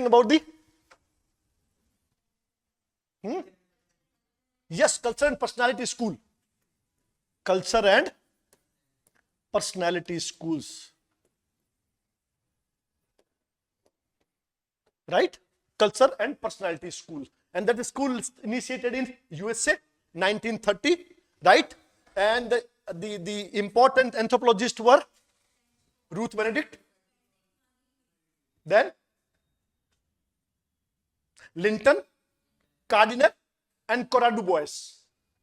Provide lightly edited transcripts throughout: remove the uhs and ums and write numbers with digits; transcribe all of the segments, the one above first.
about the yes, culture and personality school. Culture and personality schools. Right? Culture and personality school. And that school is initiated in USA 1930, right? And the important anthropologists were Ruth Benedict, then Linton, Cardinal, and Cora Du Bois.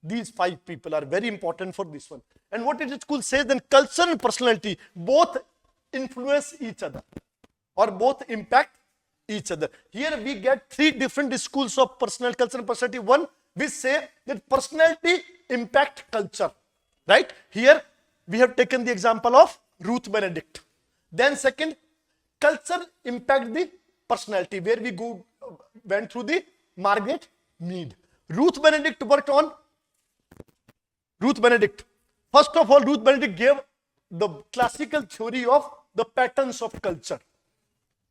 These 5 people are very important for this one. And what did the school say? Then culture and personality both influence each other or both impact each other. Here we get 3 different schools of personal culture and personality. One, we say that personality impact culture, right? Here we have taken the example of Ruth Benedict. Then second, culture impact the personality, where we went through the Margaret Mead. Ruth Benedict worked on First of all, Ruth Benedict gave the classical theory of the patterns of culture.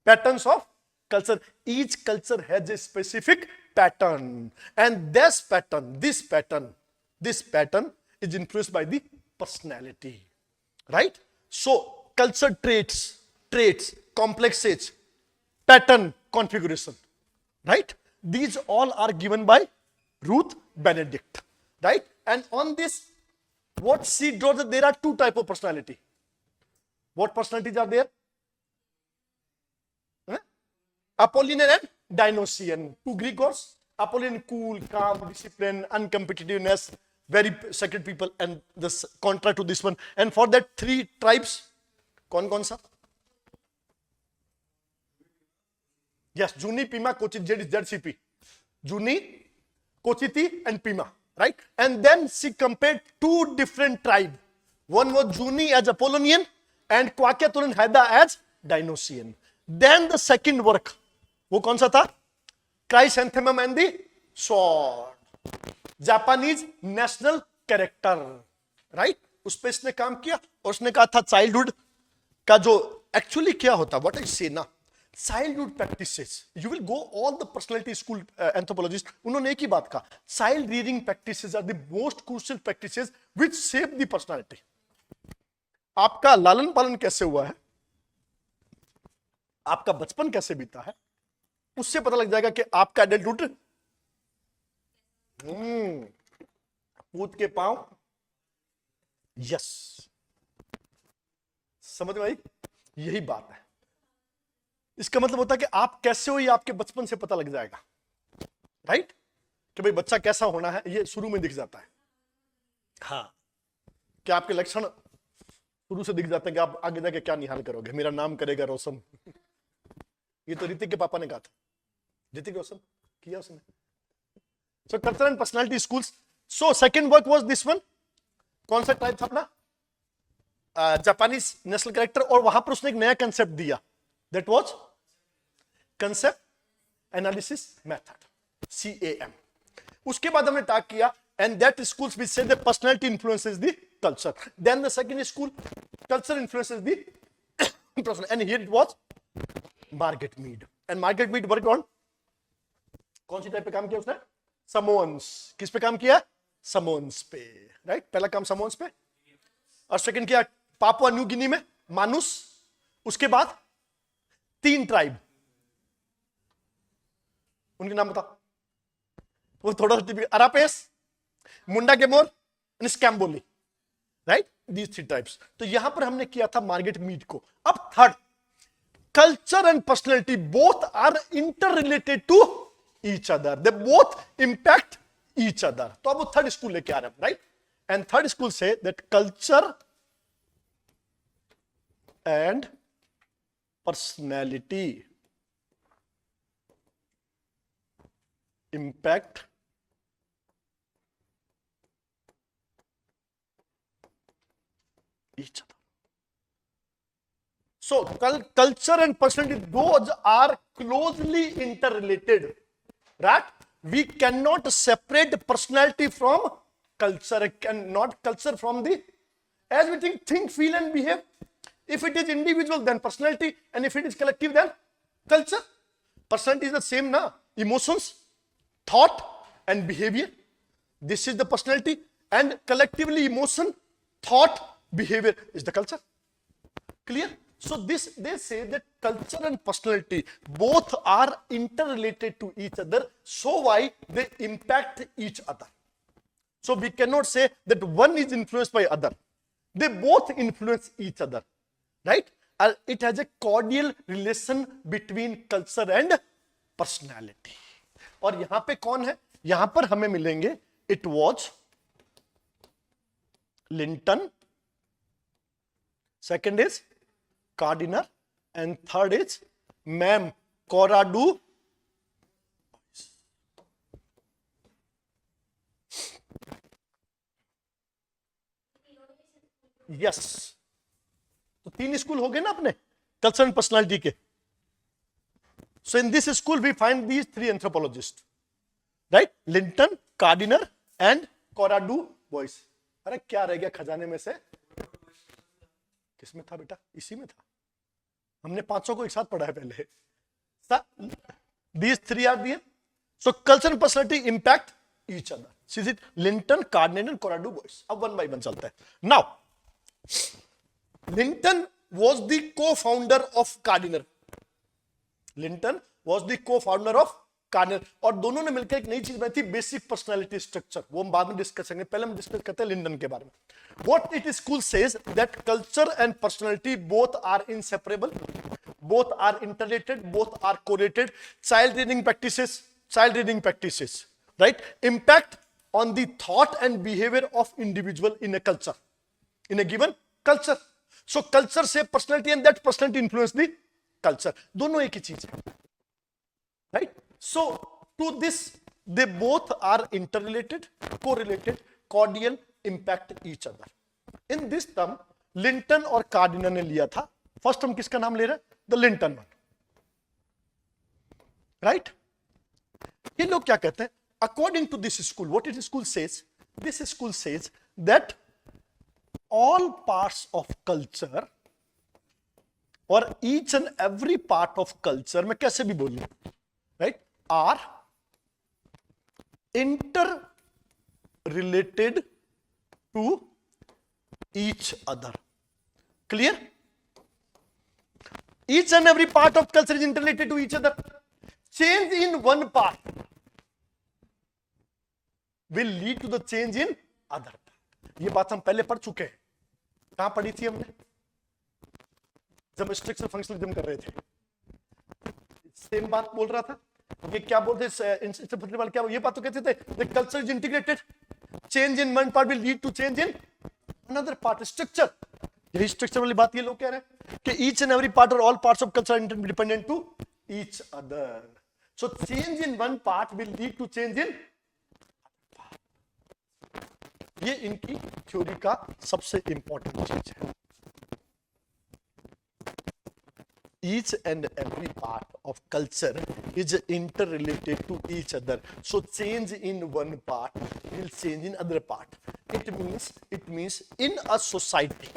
Patterns of culture. Each culture has a specific pattern. And this pattern is influenced by the personality. Right? So, culture traits, complexes, pattern configuration. Right? These all are given by Ruth Benedict. Right? And on this, what she draws that there are 2 types of personality. What personalities are there? Apollonian and Dionysian. 2 Greek gods. Apollonian, cool, calm, discipline, uncompetitiveness, very sacred people, and this contra to this one. And for that 3 tribes, kaun sa? Yes, Juni, Pima, Kochiti, ZCP. Juni, Kochiti, and Pima. Right? And then she compared 2 different tribes. One was Juni as Apollonian and Kwakiatun and Haida as Dionysian. Then the second work, वो कौन सा था? Chrysanthemum and the Sword. Japanese national character. Right? उस पे इसने काम किया और उसने कहा था childhood का जो actually क्या होता, what I say ना, childhood practices. You will go all the personality school anthropologists. उन्होंने एक ही बात कहा, child rearing practices are the most crucial practices which shape the personality. आपका लालन पालन कैसे हुआ है, आपका बचपन कैसे बीता है, उससे पता लग जाएगा कि आपका एडल्टहुड पूत के पांव. यस, समझ में आई? यही बात है. इसका मतलब होता है कि आप कैसे हो ये आपके बचपन से पता लग जाएगा. राइट? कि भाई बच्चा कैसा होना है ये शुरू में दिख जाता है. हाँ, कि आपके लक्षण शुरू से दिख जाते हैं कि आप आगे जाके क्या निहाल करोगे. मेरा नाम करेगा रोशन. ये तो ऋतिक के पापा ने कहा था. ऋतिक रोशन किया उसने. सो culture and personality schools. So second work was this one. कौन सा टाइप था अपना? Japanese national character. और वहां पर उसने एक नया कंसेप्ट दिया. That was concept analysis method, CAM. उसके बाद हमने टाक किया and that schools which say the personality influences the culture. Then the second school, culture influences the person. And here it was Margaret Mead. And Margaret Mead worked on कौन सी type पे काम किया उसने? Samoans. किस पे काम किया? Samoans पे. राइट? पहला काम Samoans पे और सेकंड किया पापुआ न्यू गिनी में मानुस. उसके बाद 3 ट्राइब. उनके नाम बताओ. वो थोड़ा सा अरापेस, मुंडा गेमोर एंड स्कैम्बोली. राइट? These 3 types. तो यहां पर हमने किया था मार्गरेट मीड को. अब third, culture and personality both are inter related to each other. They both impact each other. तो अब वो थर्ड स्कूल लेके आ रहे हैं. राइट? एंड थर्ड स्कूल से that culture and personality impact each other. So culture and personality, those are closely interrelated, right? We cannot separate personality from culture, cannot culture from the, as we think, feel and behave. If it is individual, then personality, and if it is collective, then culture. Personality is the same na, emotions, thought and behavior. This is the personality, and collectively emotion, thought, behavior is the culture. Clear? So this, they say that culture and personality both are interrelated to each other, so why they impact each other. So we cannot say that one is influenced by other. They both influence each other, right? It has a cordial relation between culture and personality. और यहां पे कौन है? यहां पर हमें मिलेंगे it was Linton, second is Gardiner, and third is Ma'am Coradu. Yes, तो 3 स्कूल हो गए ना अपने कल्चर एंड पर्सनालिटी के. So in this school we find these 3 anthropologists, right? Linton, Kardiner and Cora Du Bois. अरे क्या रह गया खजाने में से? किसमें था बेटा? इसी में था. हमने 500 को एक साथ पढ़ा है पहले. These 3 are there. So culture and personality impact each other. See it? Linton, Gardiner and Coradu boys. अब 1 by 1 चलता है. Now, Linton was the co-founder of Gardiner. Linton was the co-founder of Gardiner. और दोनों ने मिलकर एक नई चीज बनाई थी, बेसिक पर्सनालिटी स्ट्रक्चर. वो हम बाद में डिस्कस करेंगे. पहले हम डिस्कस करते हैं लिंटन के बारे में. What it school says that culture and personality both are inseparable, both are interrelated, both are correlated. Child rearing practices, right? Impact on the thought and behavior of individual in a culture, in a given culture. So culture से personality and that personality influence the culture. दोनों एक ही चीज है, right? So to this they both are interrelated, correlated, cordial, impact each other. In this term Linton और कार्डिनर ने लिया था. First हम किसका नाम ले रहे हैं? The Linton one, right? ये लोग क्या कहते हैं? According to this school, what it school says? This school says that all parts of culture or each and every part of culture, मैं कैसे भी बोलूं, right, are interrelated to each other. Clear? Each and every part of culture is interrelated to each other. Change in one part will lead to the change in other part. ये बात हम पहले पढ़ चुके हैं. कहां पढ़ी थी हमने? जब स्ट्रक्चर फंक्शनलिज्म कर रहे थे. सेम बात बोल रहा था. ये क्या बोलते हैं? क्या ये बात तो कहते थे, the culture is integrated. Change in one part will lead to change in another part. Structure. यही स्ट्रक्चर वाली बात ये लोग कह रहे हैं कि each and every part or all parts of culture are interdependent to each other. So change in one part will lead to change in. ये इनकी थ्योरी का सबसे इंपॉर्टेंट चीज है. Each and every part of culture is interrelated to each other. So change in one part will change in other part. It means in a society,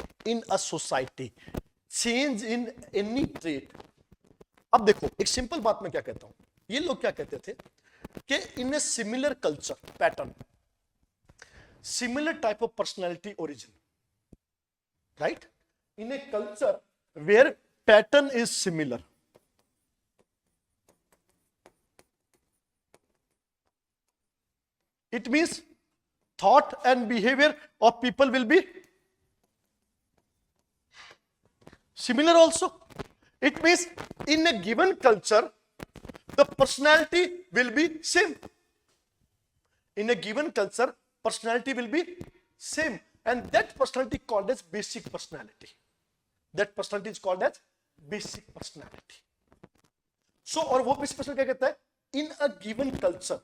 change in any trait. अब देखो एक simple बात मैं क्या कहता हूं. ये लोग क्या कहते थे कि in a similar culture pattern, similar type of personality origin, right? In a culture where pattern is similar, it means thought and behavior of people will be similar also. It means in a given culture the personality will be same. In a given culture personality will be same, and that personality called as basic personality. That personality is called as basic personality. So और वो basic personality क्या कहता है? In a given culture,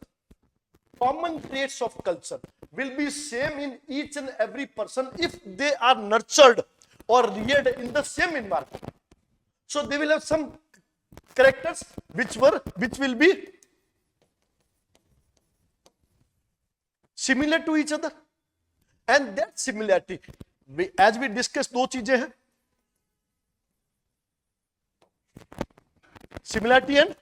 common traits of culture will be same in each and every person if they are nurtured or reared in the same environment. So they will have some characters which will be similar to each other, and that similarity, as we discussed, दो चीजें हैं, similarity and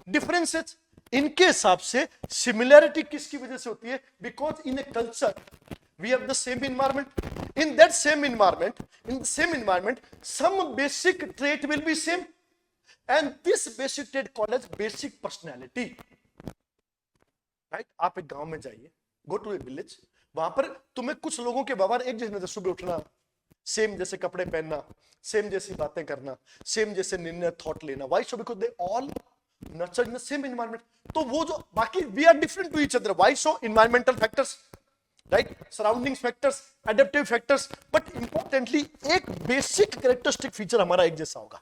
differences इनके हिसाब से similarity किसकी वजह से होती है? Because in a culture we have the same environment, in that same environment some basic trait will be same and this basic trait called as basic personality, right? आप एक गांव में जाइए, गो टू ए विलेज, वहां पर तुम्हें कुछ लोगों के व्यवहार एक जैसे, सुबह उठना, सेम जैसे कपड़े पहनना, सेम जैसी बातें करना, सेम जैसे निर्णय थॉट लेना, why? So because they all nurtured in the same environment. तो वो जो बाकी we are different to each other, why? So environmental factors, right, surroundings factors, adaptive factors, but importantly एक बेसिक कैरेक्टरिस्टिक फीचर हमारा एक जैसा होगा।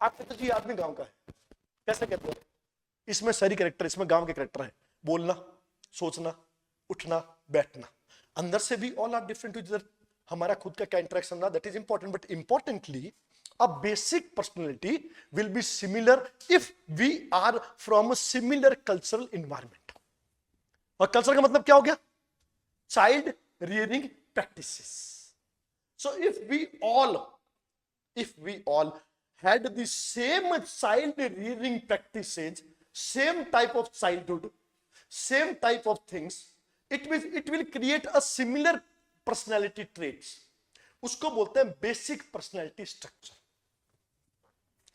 आप कहते जी आदमी गांव का है, कैसे कहते हैं? इसमें शहरी कैरेक्टर, इसमें गांव के कैरेक्टर है, बोलना, सोचना, उठना, बैठना, अंदर से भी all are different to each other. हमारा खुद का क्या इंटरेक्शन रहा, that is important, but importantly a basic personality will be similar if we are from a similar cultural environment। और कल्चर का मतलब क्या हो गया? Child rearing practices। So if we all had the same child rearing practices, same type of childhood, same type of things, it will create a similar personality traits। उसको बोलते हैं basic personality structure,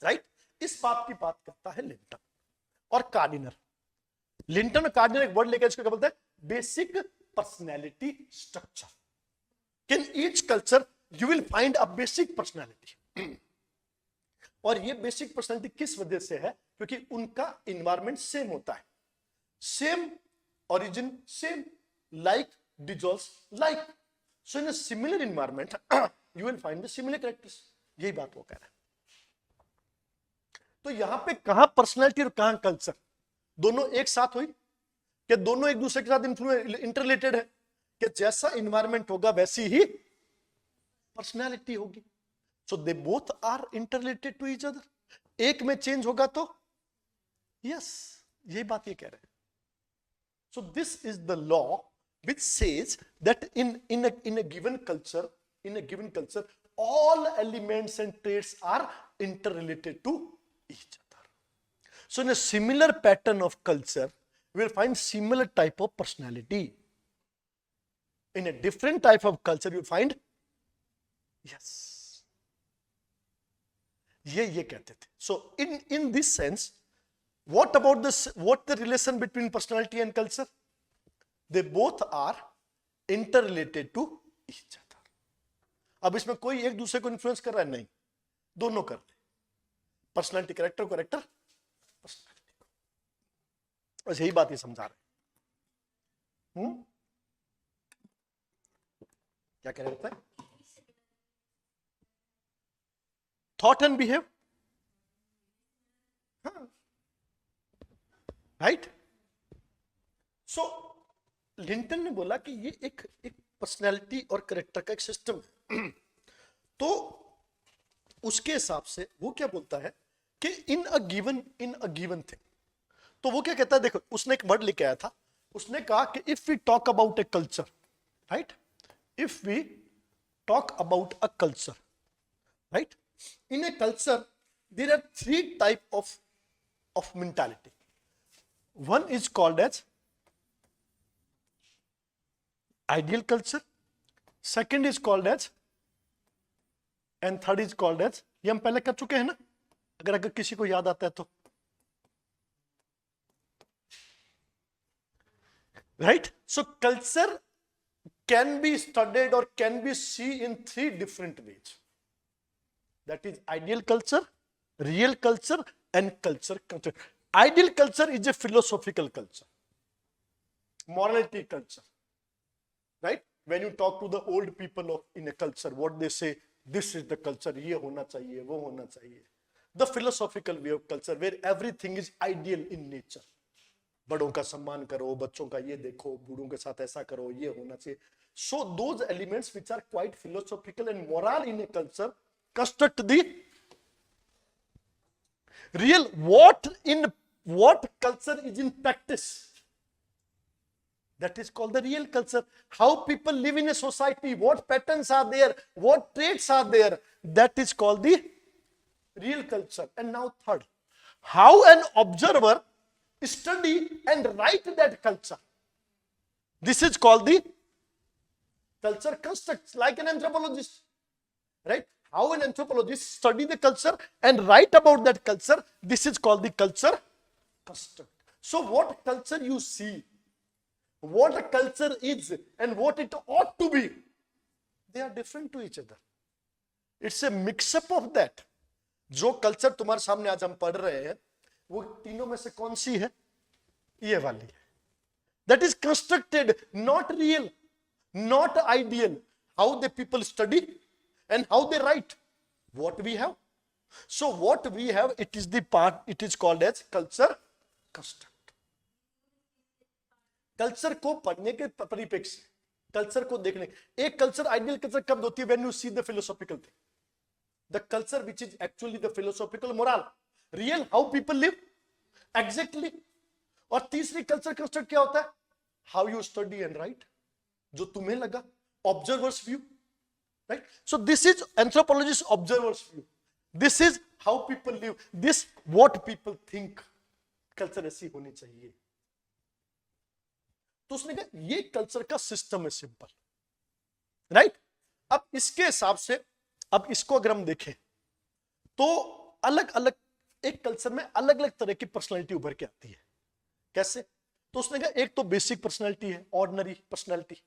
right? इस बात की बात करता है Linton और कार्डिनर। लिंटन और कार्डिनर एक वर्ड लेकर इसको क्या बोलते हैं? Basic personality structure. In each culture you will find a basic personality. और ये बेसिक पर्सनैलिटी किस वजह से है? क्योंकि उनका इन्वायरमेंट सेम होता है, same origin, same, like dissolves like. So in a similar environment you will find the similar characters. यही बात वो कह रहा है। तो यहां पे कहां पर्सनैलिटी और कहां कल्चर दोनों एक साथ हुई? कि दोनों एक दूसरे के साथ इंटररिलेटेड है? कि जैसा इन्वायरमेंट होगा वैसी ही पर्सनैलिटी होगी। So they both are interrelated to each other. एक में चेंज होगा तो यस, यही बात ये कह रहे हैं। So this is the law which says that in a given culture all elements and traits are interrelated to each other. So in a similar pattern of culture we will find similar type of personality. In a different type of culture you find yes, ये कहते थे। So in this sense, what about this, what the relation between personality and culture? They both are interrelated to each other। अब इसमें कोई एक दूसरे को influence कर रहा है? नहीं, दोनों कर रहे। Personality character personality. बस यही बात ये समझा रहे। क्या कह रहे होता है? Thought and behave, right? So Linton ने बोला कि ये एक पर्सनैलिटी और कैरेक्टर का एक सिस्टम है। तो उसके हिसाब से वो क्या बोलता है कि इन अ गिवन थिंग, तो वो क्या कहता है? देखो, उसने एक वर्ड लेके आया था, उसने कहा कि if we talk about a culture, right, if we talk about a culture, right, in a culture there are three type of mentality. One is called as ideal culture, second is called as, and third is called as, ये हम पहले कर चुके हैं ना, अगर किसी को याद आता है तो, right? So culture can be studied or can be seen in three different ways. That is ideal culture, real culture and culture. Ideal culture is a philosophical culture, morality culture, right? When you talk to the old people in a culture, what they say, this is the culture, ये होना चाहिए, वो होना चाहिए। The philosophical way of culture where everything is ideal in nature। बड़ों का सम्मान करो, बच्चों का ये देखो, बूढ़ों के साथ ऐसा करो, ये होना चाहिए। So those elements which are quite philosophical and moral in a culture construct the real what culture is in practice. That is called the real culture. How people live in a society, what patterns are there, what traits are there, that is called the real culture. And now third, how an observer study and write that culture. This is called the culture construct, like an anthropologist, right? How an anthropologist study the culture and write about that culture. This is called the culture construct. So what culture you see, what a culture is, and what it ought to be, they are different to each other. It's a mix-up of that. जो culture तुम्हारे सामने आज हम पढ़ रहे हैं, वो तीनों में से कौन सी है? ये वाली है. That is constructed, not real, not ideal. How the people study and how they write. What we have. So what we have, it is the part, it is called as culture construct. Culture को पढ़ने के परिप्रेक्ष्य, culture को देखने, एक culture ideal culture कब होती है? When you see the philosophical thing, the culture which is actually the philosophical moral, real, how people live, exactly. और तीसरी कल्चर कंस्ट्रक्ट क्या होता है? How you study and write, जो तुम्हें लगा, observer's view, right? So this is anthropologist observer's view. This is how people live. This what people think. Culture ऐसी होनी चाहिए. तो उसने कहा ये कल्चर का सिस्टम है, सिंपल, राइट? अब इसके हिसाब से, अब इसको अगर हम देखें तो अलग अलग एक कल्चर में अलग अलग तरह की पर्सनालिटी उभर के आती है. कैसे? तो उसने कहा एक तो बेसिक पर्सनालिटी है, ऑर्डिनरी पर्सनालिटी.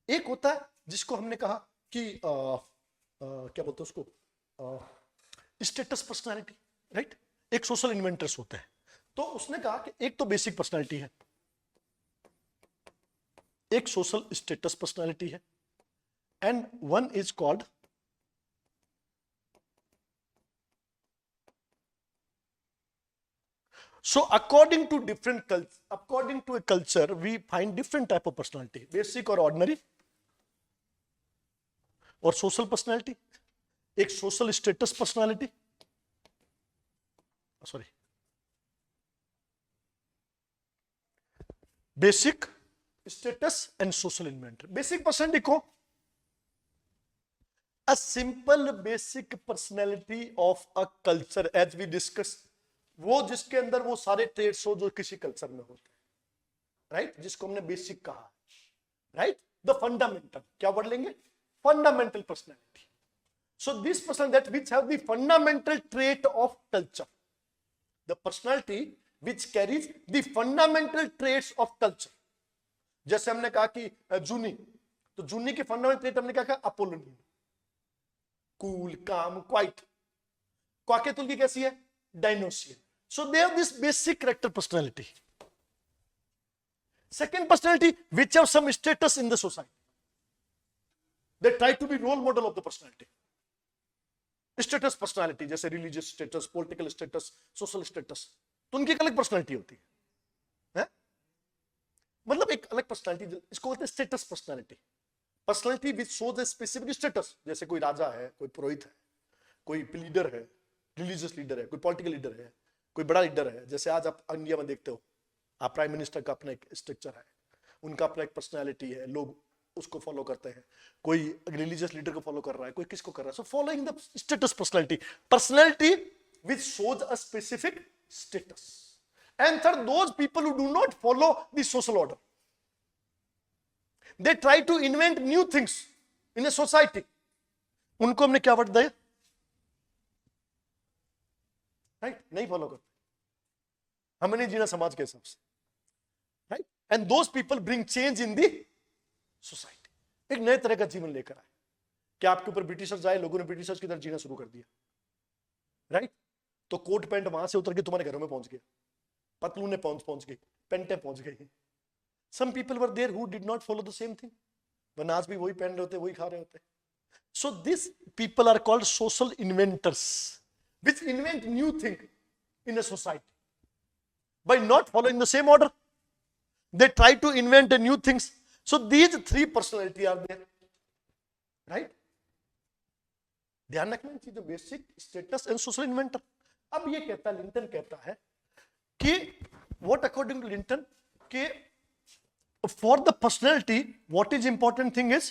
एक होता है जिसको हमने कहा कि क्या बोलते हैं उसको, स्टेटस पर्सनालिटी, राइट? एक सोशल इन्वेंटर्स होते हैं. तो उसने कहा कि एक तो बेसिक पर्सनालिटी है, एक सोशल स्टेटस पर्सनालिटी है, and one is called so according to different culture, according to a culture we find different type of personality, basic और ordinary और social personality. एक social status personality, sorry, basic status and social inventor. Basic personality को a simple basic personality of a culture as we discussed, वो जिसके अंदर वो सारे trades हो जो किसी कल्चर में होते हैं, राइट? जिसको हमने बेसिक कहा, राइट? द फंडामेंटल, क्या वर्ड लेंगे? Fundamental personality. So this person that which have the fundamental trait of culture, the personality which carries the fundamental traits of culture. जैसे हमने कहा कि जूनी, तो जूनी की फंडामेंटल ट्रेट हमने क्या कहा? अपोलोनियन, कूल, काम, क्वाइट. क्वाकेतुल की कैसी है? Dionysian. So they have this basic character personality. Second personality, which have some status in the society. They try to be role model of the personality. Status personality, जैसे religious status, political status, social status. तो उनकी एक अलग personality होती है, मतलब एक अलग personality, इसको बोलते हैं status personality. Personality which shows a specific status. जैसे कोई राजा है, कोई पुरोहित है, कोई लीडर है, रिलीजियस लीडर है, कोई पॉलिटिकल लीडर है, कोई बड़ा लीडर है. जैसे आज आप इंडिया में देखते हो, आप प्राइम मिनिस्टर का अपना एक स्ट्रक्चर है, उनका अपना एक पर्सनालिटी है, लोग उसको फॉलो करते हैं. कोई रिलीजियस लीडर को फॉलो कर रहा है, कोई किसको कर रहा है. So following the status personality, personality which shows a specific status. And third, those people who do not follow the social order, they try to invent new things in a society. उनको हमने क्या word दिया? Right? नहीं follow करते, हमें नहीं जीना समाज के हिसाब से, right? And those people bring change in the society. एक नए तरह का जीवन लेकर आए. क्या आपके ऊपर ब्रिटिशर्स आए, लोगों ने ब्रिटिशर्स की तरह जीना शुरू कर दिया, राइट? तो कोट पैंट वहां से उतर के तुम्हारे घरों में पहुंच गए, पतलूने पहुंच गई, पेंटे पहुंच गई. Some people were there who did not follow the same thing, वरना आज भी वही पहन रहे होते, वही खा रहे होते. So this people are called social inventors, which invent new thing in a society. By not following the same order, they try to invent new things. So these three personality are there, right? ध्यान रखना चाहिए, जो basic, status and social inventor. अब ये कहता है, Linton कहता है कि what according to लिंटन, कि for the personality what is important thing is,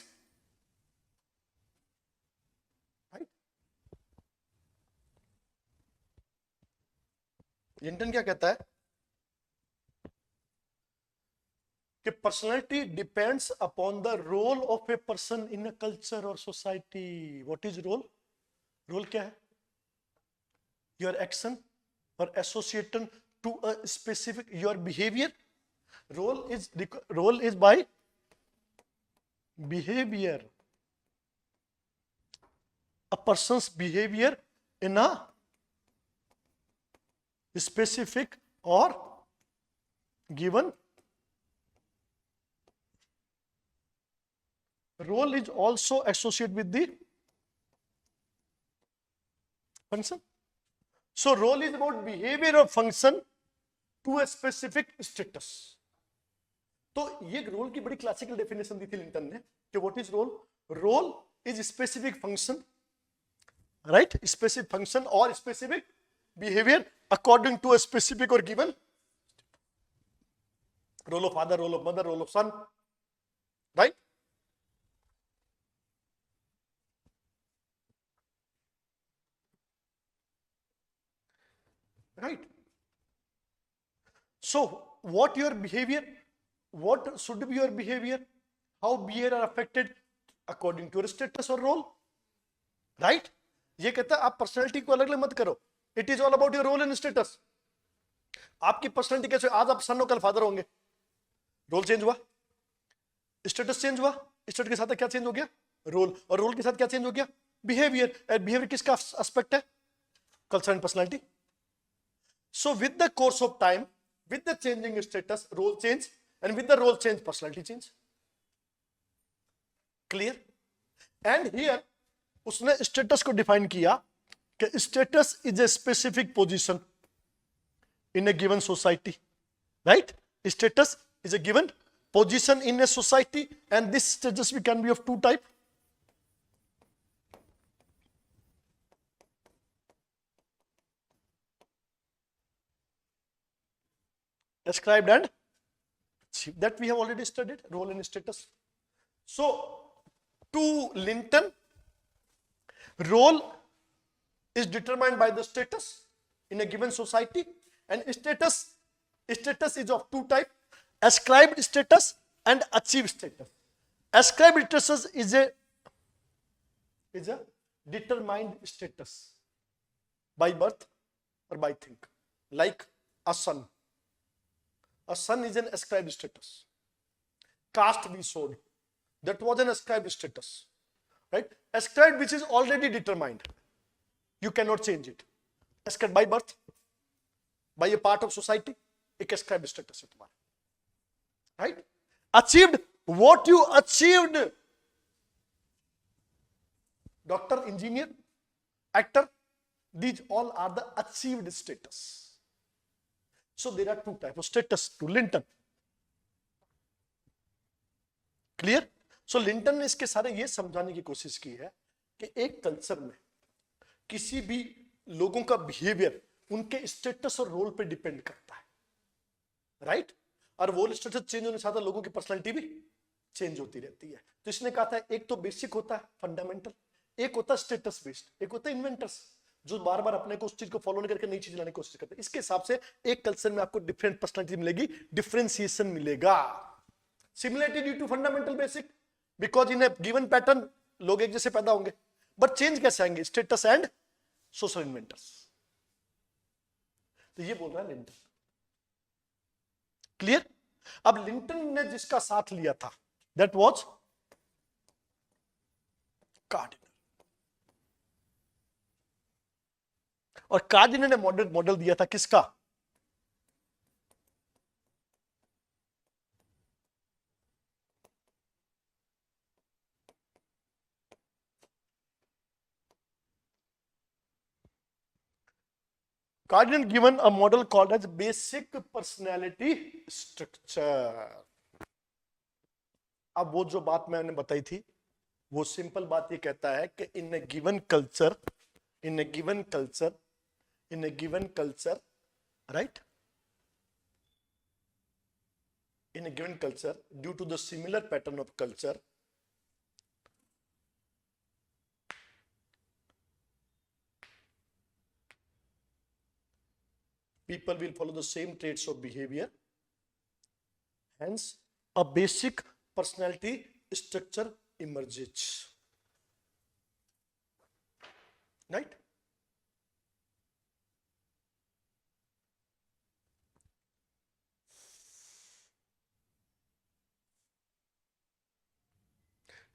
Linton क्या कहता है कि personality depends upon the role of a person in a culture और society. What is role? Role क्या है? योर एक्शन और association to a specific your behaviour. Role is by behaviour, a person's behavior in a specific or given role is also associated with the function. So role is about behavior or function to a specific status. तो ये role की बड़ी classical definition दी थी Linton ने कि what is role? Role is specific function, right? Specific function और specific behaviour according to a specific और given role of father, role of mother, role of son, right? Right. So what your behavior, what should be your behavior, how behavior are affected according to your status or role, right? ये कहता है आप personality को अलग अलग मत करो, it is all about your role and status. आपकी पर्सनैलिटी कैसे? आज आप सन हो कल फादर होंगे, रोल चेंज हुआ, स्टेटस चेंज हुआ, स्टेटस के साथ क्या चेंज हो गया? रोल, और रोल के साथ क्या चेंज हो गया? बिहेवियर। बिहेवियर किसका एस्पेक्ट है? Culture and personality. So with the course of time, with the changing status, role change, and with the role change, personality change. Clear? And here उसने status को define किया कि status is a specific position in a given society, right? Status is a given position in a society, and this status can be of two types. Described and achieved. That we have already studied, role and status. So to Linton, role is determined by the status in a given society, and status is of two types: ascribed status and achieved status. Ascribed status is a determined status by birth or by thing, like a son. A son is an ascribed status. Caste we showed, that was an ascribed status, right? Ascribed, which is already determined, you cannot change it. Ascribed by birth, by a part of society, एक ascribed status है तुम्हारा, right? Achieved, what you achieved, doctor, engineer, actor, these all are the achieved status. So there are two types of status to Linton. Clear? So Linton ने इसके सारे ये समझाने की कोशिश की है कि एक कल्चर में किसी भी लोगों का बिहेवियर उनके स्टेटस और रोल पे डिपेंड करता है, राइट? और वो स्टेटस चेंज होने के साथ लोगों की पर्सनालिटी भी चेंज होती रहती है। तो इसने कहा था एक तो बेसिक होता है फंडामेंटल, एक होता है स्टेटस बेस्ड, एक होता है इन्वेंटर्स जो बार बार अपने को उस चीज को फॉलो नहीं करके नई चीज लाने की कोशिश करते हैं। इसके हिसाब से एक कल्चर में आपको डिफरेंट पर्सनालिटी मिलेगी, डिफरेंशिएशन मिलेगा। Similarity due to fundamental basic, because in a given pattern लोग एक जैसे पैदा होंगे, बट चेंज कैसे आएंगे? Status and social inventors. तो ये बोल रहा है लिंटन। क्लियर? अब लिंटन ने जिसका साथ लिया था दैट वाज कार्डिनल, और कार्डिनल ने मॉडल दिया था किसका? Cardinal given a model called as basic personality structure. अब वो जो बात मैंने बताई थी वो सिंपल बात ये कहता है कि in a given culture, right, in a given culture, due to the similar pattern of culture, people will follow the same traits of behavior, hence a basic personality structure emerges, right?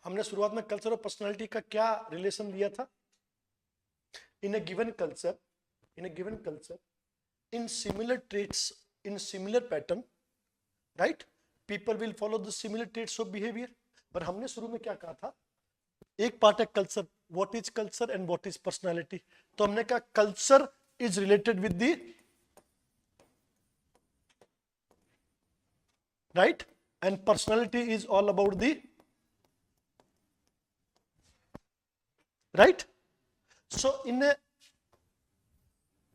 हमने शुरुआत में culture और personality का क्या relation दिया था? In a given culture, in similar traits, in similar pattern, right, people will follow the similar traits of behaviour. पर हमने शुरू में क्या कहा था? एक पार्ट है culture, what is culture and what is personality. तो हमने कहा culture is related with the, right, and personality is all about the, right? So in a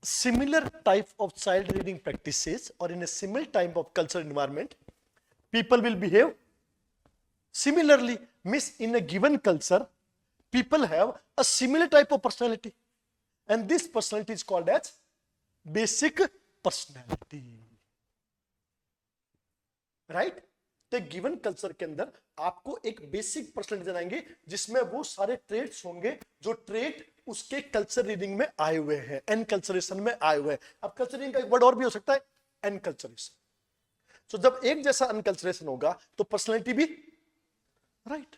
similar type of child rearing practices or in a similar type of cultural environment, people will behave similarly. Means in a given culture, people have a similar type of personality, and this personality is called as basic personality, right? तो given culture के अंदर आपको एक basic personality बनाएंगे जिसमें वो सारे traits होंगे जो ट्रेट उसके कल्चर रीडिंग में आए हुए हैं, एनकल्चरेशन में आए हुए हैं। अब कल्चरिंग का एक वर्ड और भी हो सकता है, एनकल्चरेशन। तो जब एक जैसा एनकल्चरेशन होगा तो पर्सनालिटी भी, राइट।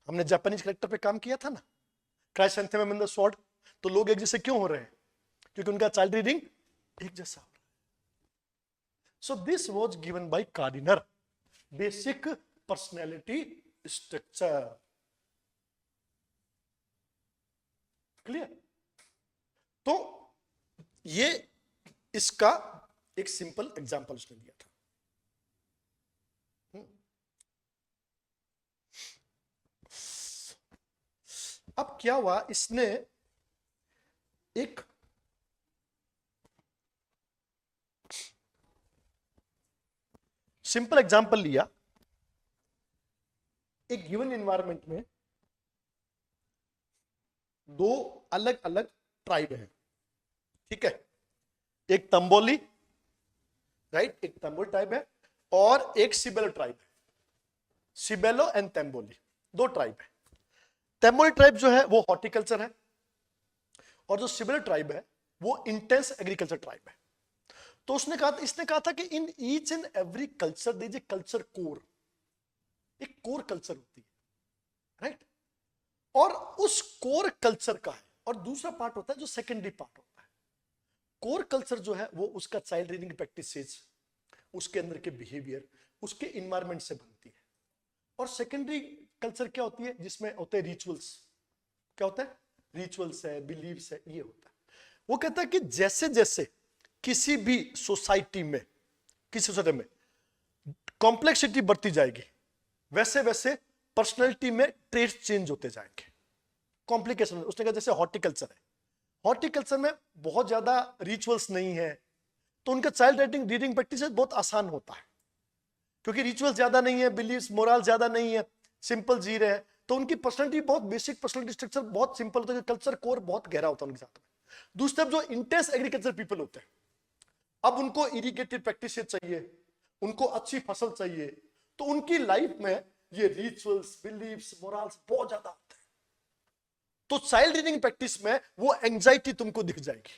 हमने जापानीज कैरेक्टर पे काम किया था ना, क्राइसैंथेमम एंड द स्वॉर्ड। तो लोग एक जैसे क्यों हो रहे हैं? क्योंकि उनका चाइल्ड रीडिंग एक जैसा हो रहा है। So this was given by Kardiner, basic personality structure. Clear? तो ये इसका एक सिंपल एग्जांपल उसने दिया था। अब क्या हुआ, इसने एक सिंपल एग्जांपल लिया। एक गिवन एनवायरनमेंट में दो अलग अलग ट्राइब है, ठीक है? एक तंबोली, राइट, एक तंबोली ट्राइब है और एक सिबेलो ट्राइब है। सिबेलो एंड तंबोली दो ट्राइब है। तंबोली ट्राइब जो है वो हॉर्टिकल्चर है और जो सिबेलो ट्राइब है वो इंटेंस एग्रीकल्चर ट्राइब है। तो इसने कहा था कि in each and every culture there is a culture core, एक कोर कल्चर होती है, राइट? और उस कोर कल्चर का है और दूसरा पार्ट होता है जो सेकेंडरी पार्ट होता है। कोर कल्चर जो है वो उसका चाइल्ड रीडिंग प्रैक्टिसेस, उसके अंदर के बिहेवियर, उसके इन्वायरमेंट से बनती है। और सेकेंडरी कल्चर क्या होती है? जिसमें होते हैं रिचुअल्स। क्या होता है? रिचुअल्स है, बिलीव्स है, ये होता है। वो कहता है कि जैसे जैसे किसी भी सोसाइटी में, किसी सोसाइटी में कॉम्प्लेक्सिटी बढ़ती जाएगी वैसे वैसे पर्सनैलिटी में ट्रेट्स चेंज होते जाएंगे, कॉम्प्लिकेशन। उसने कहा जैसे हॉर्टिकल्चर है, हॉर्टिकल्चर में बहुत ज्यादा रिचुअल्स नहीं है तो उनका चाइल्ड रीडिंग प्रैक्टिस बहुत आसान होता है, क्योंकि रिचुअल ज्यादा नहीं है, बिलीव्स मोरल ज्यादा नहीं है, सिंपल जी रहे हैं। तो उनकी पर्सनैलिटी बहुत बेसिक, पर्सनैलिटी स्ट्रक्चर बहुत सिंपल होता है, कल्चर कोर बहुत गहरा होता है उनके साथ में। दूसरी तरफ जो इंटेंस एग्रीकल्चर पीपल होते हैं, अब उनको इरिगेटेड प्रैक्टिस चाहिए, उनको अच्छी फसल चाहिए, तो उनकी लाइफ में ये रिचुअल्स, बिलीव्स, मोरल्स बहुत ज्यादा होते हैं। तो चाइल्ड रीडिंग प्रैक्टिस में वो एंजाइटी तुमको दिख जाएगी,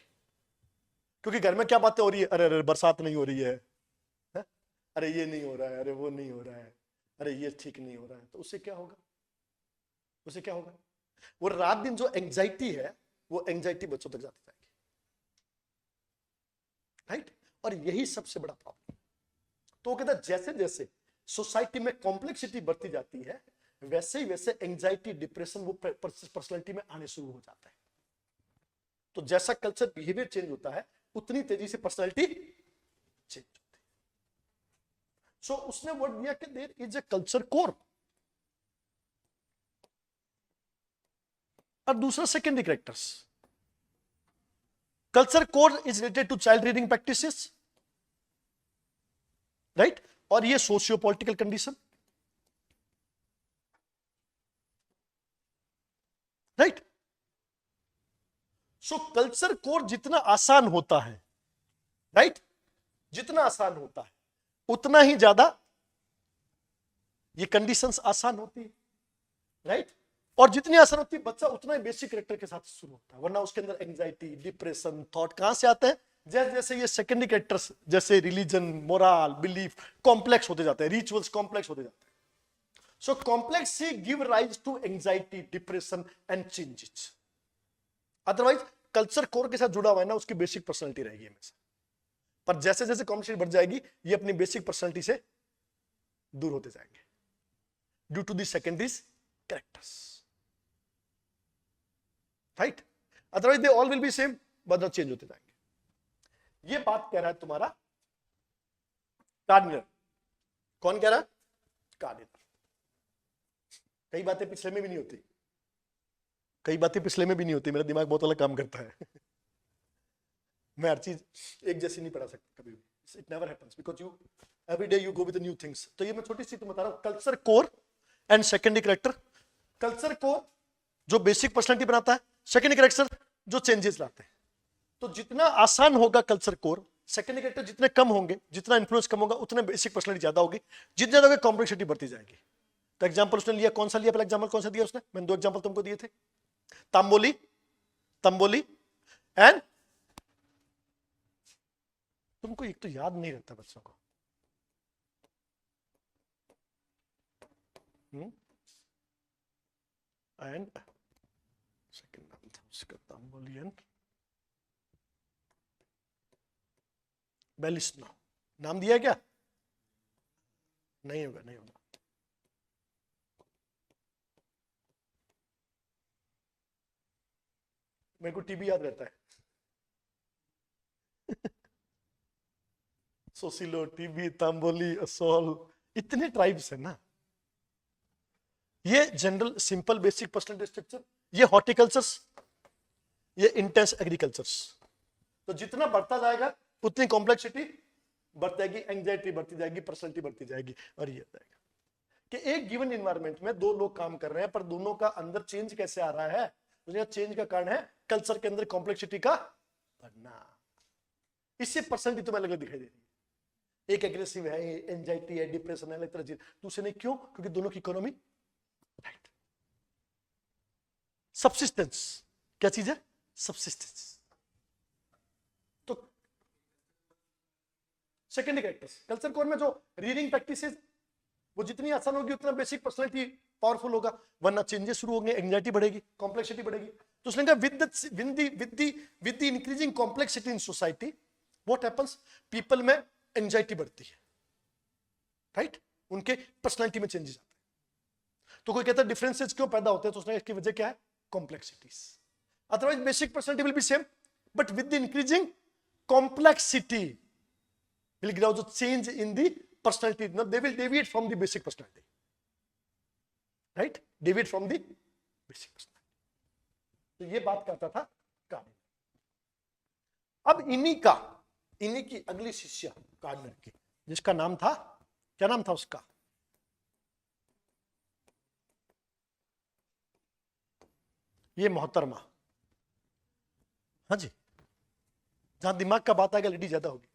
क्योंकि घर में क्या बातें हो रही है? अरे अरे बरसात नहीं हो रही है, अरे ये नहीं हो रहा है, अरे वो नहीं हो रहा है, अरे ये ठीक नहीं हो रहा है। तो उससे क्या होगा? उससे क्या होगा? वो रात दिन जो एंजाइटी है वो एंजाइटी बच्चों तक जाती जाएगी, राइट? और यही सबसे बड़ा प्रॉब्लम। तो वो कहता है जैसे जैसे सोसाइटी में कॉम्प्लेक्सिटी बढ़ती जाती है वैसे ही वैसे एंजाइटी, डिप्रेशन वो पर्सनालिटी में आने शुरू हो जाता है। तो जैसा कल्चर बिहेवियर चेंज होता है उतनी तेजी से पर्सनालिटी चेंज होती है। सो उसने वर्ड दिया कि there is a culture core. और दूसरा secondary characters, culture core is related to child reading practices, right? और ये socio political condition, right? So culture core जितना आसान होता है राइट? जितना आसान होता है उतना ही ज्यादा ये कंडीशंस आसान होती है, राइट? और जितनी आसान होती है बच्चा उतना ही बेसिक कैरेक्टर के साथ शुरू होता है, वरना उसके अंदर एंजाइटी, डिप्रेशन, थॉट कहां से आते हैं? जैसे जैसे ये सेकेंडरी कैरेक्टर्स जैसे रिलीजन, मोरल, बिलीफ कॉम्प्लेक्स होते जाते हैं, रिचुअल्स कॉम्प्लेक्स होते जाते हैं. So complexity give rise to anxiety, depression and changes. Otherwise culture core के साथ जुड़ा हुआ है ना, उसकी बेसिक पर्सनालिटी रहेगी हमेशा. पर जैसे जैसे कॉम्प्लेक्सिटी बढ़ जाएगी ये अपनी बेसिक पर्सनालिटी से दूर होते जाएंगे due to the secondaries characters, right? Otherwise they all will be same, but change होते जाएंगे. ये बात कह रहा है तुम्हारा कार्डिनर. कौन कह रहा है? कार्डिनर. कई बातें पिछले में भी नहीं होती, कई बातें पिछले में भी नहीं होती. मेरा दिमाग बहुत अलग काम करता है. मैं हर चीज एक जैसी नहीं पढ़ा सकता कभी भी. It never happens because you every day you go with new things. तो ये मैं छोटी सी बता रहा हूं, culture core and secondary character. Culture core जो बेसिक पर्सनालिटी बनाता है, सेकेंडरी कैरेक्टर जो चेंजेस लाते हैं. तो जितना आसान होगा कल्चर कोर, सेकेंडरी कैरेक्टर जितने कम होंगे, जितना इन्फ्लुएंस कम होगा, उतने बेसिक पर्सनालिटी ज्यादा होगी, जितने ज्यादा कॉम्प्लेक्सिटी बढ़ती जाएगी. तो एग्जांपल उसने लिया, कौन सा लिया? पहला एग्जांपल कौन सा दिया उसने? मैंने दो एग्जांपल तुमको दिए थे, तांबोली, तंबोली एंड, तुमको एक तो याद नहीं रहता बच्चों को. एंड सेकंड नाम था उसका तांबोली एंड बेलिस्नो. नाम दिया क्या? नहीं होगा, नहीं होगा. मेरे को टीबी याद रहता है. सोसिलो, टीबी, तांबोली, असोल, इतने ट्राइब्स है ना. ये general simple basic personality structure, ये हॉर्टिकल्चर्स, ये इंटेंस एग्रीकल्चर्स. तो जितना बढ़ता जाएगा उतनी कॉम्प्लेक्सिटी बढ़ती जाएगी, एंजाइटी बढ़ती जाएगी, पर्सनालिटी बढ़ती जाएगी. और ये जाएगा कि एक गिवन एनवायरनमेंट में दो लोग काम कर रहे हैं, पर दोनों का अंदर चेंज कैसे आ रहा है? तो चेंज का कारण है कल्चर के अंदर कॉम्प्लेक्सिटी का बढ़ना. इससे पर्सनालिटी तुम्हें अलग दिखाई दे रही है. एक एग्रेसिव है, एंजाइटी है, डिप्रेशन है, अलग तरह चीज. दूसरे नहीं, क्यों? क्योंकि दोनों की इकोनॉमी राइट. सबसिस्टेंस क्या चीज है? सबसिस्टेंस. तो सेकेंडरी कैरेक्टर्स कल्चर कोर में जो रीडिंग प्रैक्टिसेस, वो जितनी आसान होगी उतना बेसिक पर्सनालिटी पावरफुल होगा, वरना चेंजेस शुरू होंगे, एंजाइटी बढ़ेगी, कॉम्प्लेक्सिटी बढ़ेगी. तो उसने कहा with the increasing complexity in society what happens? People में एंजाइटी बढ़ती है, राइट? उनके पर्सनालिटी में चेंजेस आते हैं. तो कोई कहता है डिफरेंसेस क्यों पैदा होते हैं? तो उसने इसकी वजह क्या है? Complexities. Otherwise basic personality will be same, but with the increasing complexity will give out the change in the personality. Now they will deviate from the basic personality, right? Deviate from the basic personality. तो ये बात करता था कार्डिनर. अब इन्हीं की अगली शिष्या कार्डिनर की, जिसका नाम था, क्या नाम था उसका? ये मोहतरमा. हाँ जी, जहां दिमाग का बात आएगा लेडी ज्यादा होगी.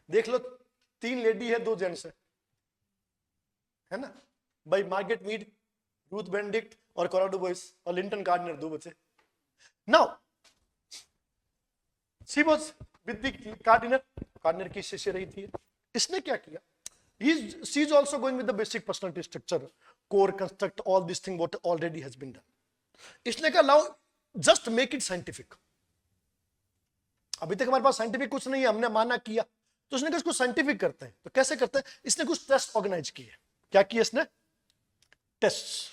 देख लो, 3 लेडी है, 2 जेंट्स है ना? भाई मार्गरेट मीड, रूथ बेनेडिक्ट और कोलोराडो बॉयस, और लिंटन कार्डिनर 2 बचे. Now she was with the Kardiner की शिष्य रही थी. इसने क्या किया? She is also going with the basic personality structure, core construct, all this thing what already has been done. इसने कहा now just make it scientific. अभी तक हमारे पास साइंटिफिक कुछ नहीं है, हमने माना किया. तो उसने कहा इसको साइंटिफिक करते हैं. तो कैसे करते हैं? इसने कुछ टेस्ट ऑर्गेनाइज किए. क्या किया इसने? टेस्ट.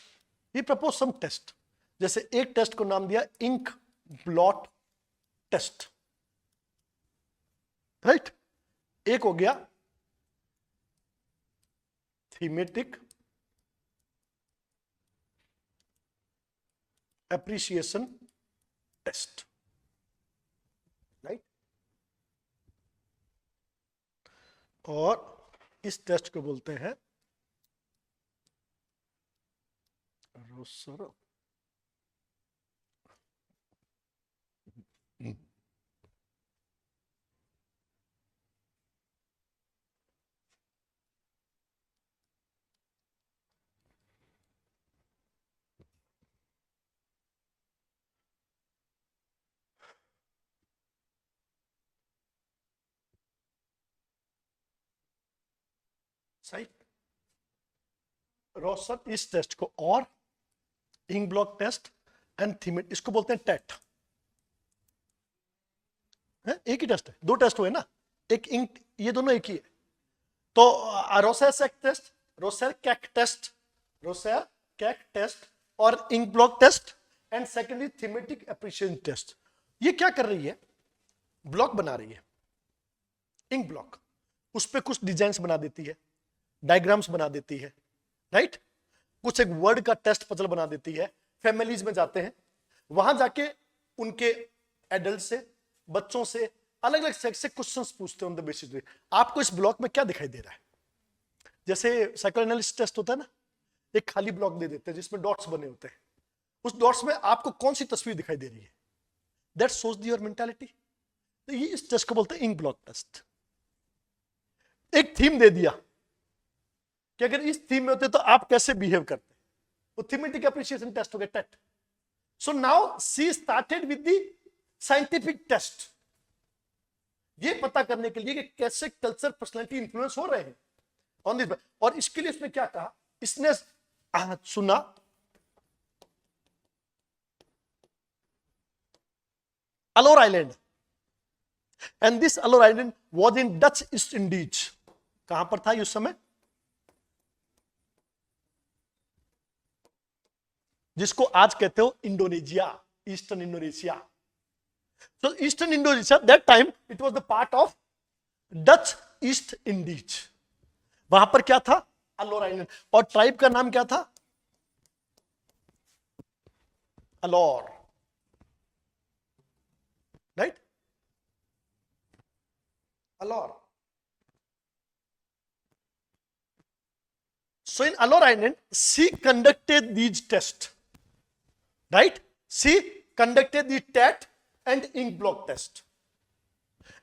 ही प्रपोज सम टेस्ट. जैसे एक टेस्ट को नाम दिया इंक ब्लॉट टेस्ट, राइट? एक हो गया थीमेटिक एप्रिसिएशन टेस्ट, राइट? और इस टेस्ट को बोलते हैं रोसर सही। रोसर इस टेस्ट को और ink blot test and thematic, इसको बोलते हैं टेट। एक ही टेस्ट है, दो टेस्ट हुए ना, एक इंक, ये दोनों एक ही है। तो Rorschach test, Rorschach test, Rorschach test और ink blot test and secondly thematic appreciation test. ये क्या कर रही है, ब्लॉक बना रही है, इंक ब्लॉक, उस पर कुछ डिजाइन्स बना देती है, डायग्राम्स बना देती है, राइट, कुछ एक वर्ड का टेस्ट पजल बना देती है। फैमिलीज में जाते हैं, वहां जाके उनके एडल्ट से, बच्चों से अलग अलग सेक्स से क्वेश्चंस पूछते हैं ऑन द बेसिस पे आपको इस ब्लॉक में क्या दिखाई दे रहा है। जैसे साइकोएनालिसिस टेस्ट होता है ना, एक खाली ब्लॉक दे देते हैं जिसमें डॉट्स बने होते हैं, उस डॉट्स में आपको कौन सी तस्वीर दिखाई दे रही है, दैट शोज योर मेंटालिटी। तो ये इस टेस्ट को बोलते हैं इंक ब्लॉक टेस्ट। एक थीम दे दिया कि अगर इस थीम में होते तो आप कैसे बिहेव करते, वो थीमेटिक एप्रिसिएशन टेस्ट हो गया, TAT. So now she started with the scientific test, ये पता करने के लिए कि कैसे कल्चर पर्सनालिटी इंफ्लुएंस हो रहे हैं ऑन दिस। और इसके लिए इसने क्या कहा, इसने सुना Alor island, and this Alor island was in Dutch East Indies. कहां पर था उस समय, जिसको आज कहते हो Indonesia, eastern Indonesia. So Eastern Indonesia, that time it was the part of Dutch East Indies. वहां पर क्या था, अलोर आइलैंड, और ट्राइब का नाम क्या था, allure, right, allure. So in Alor Island, she conducted these tests, right? She conducted the TET and ink block test,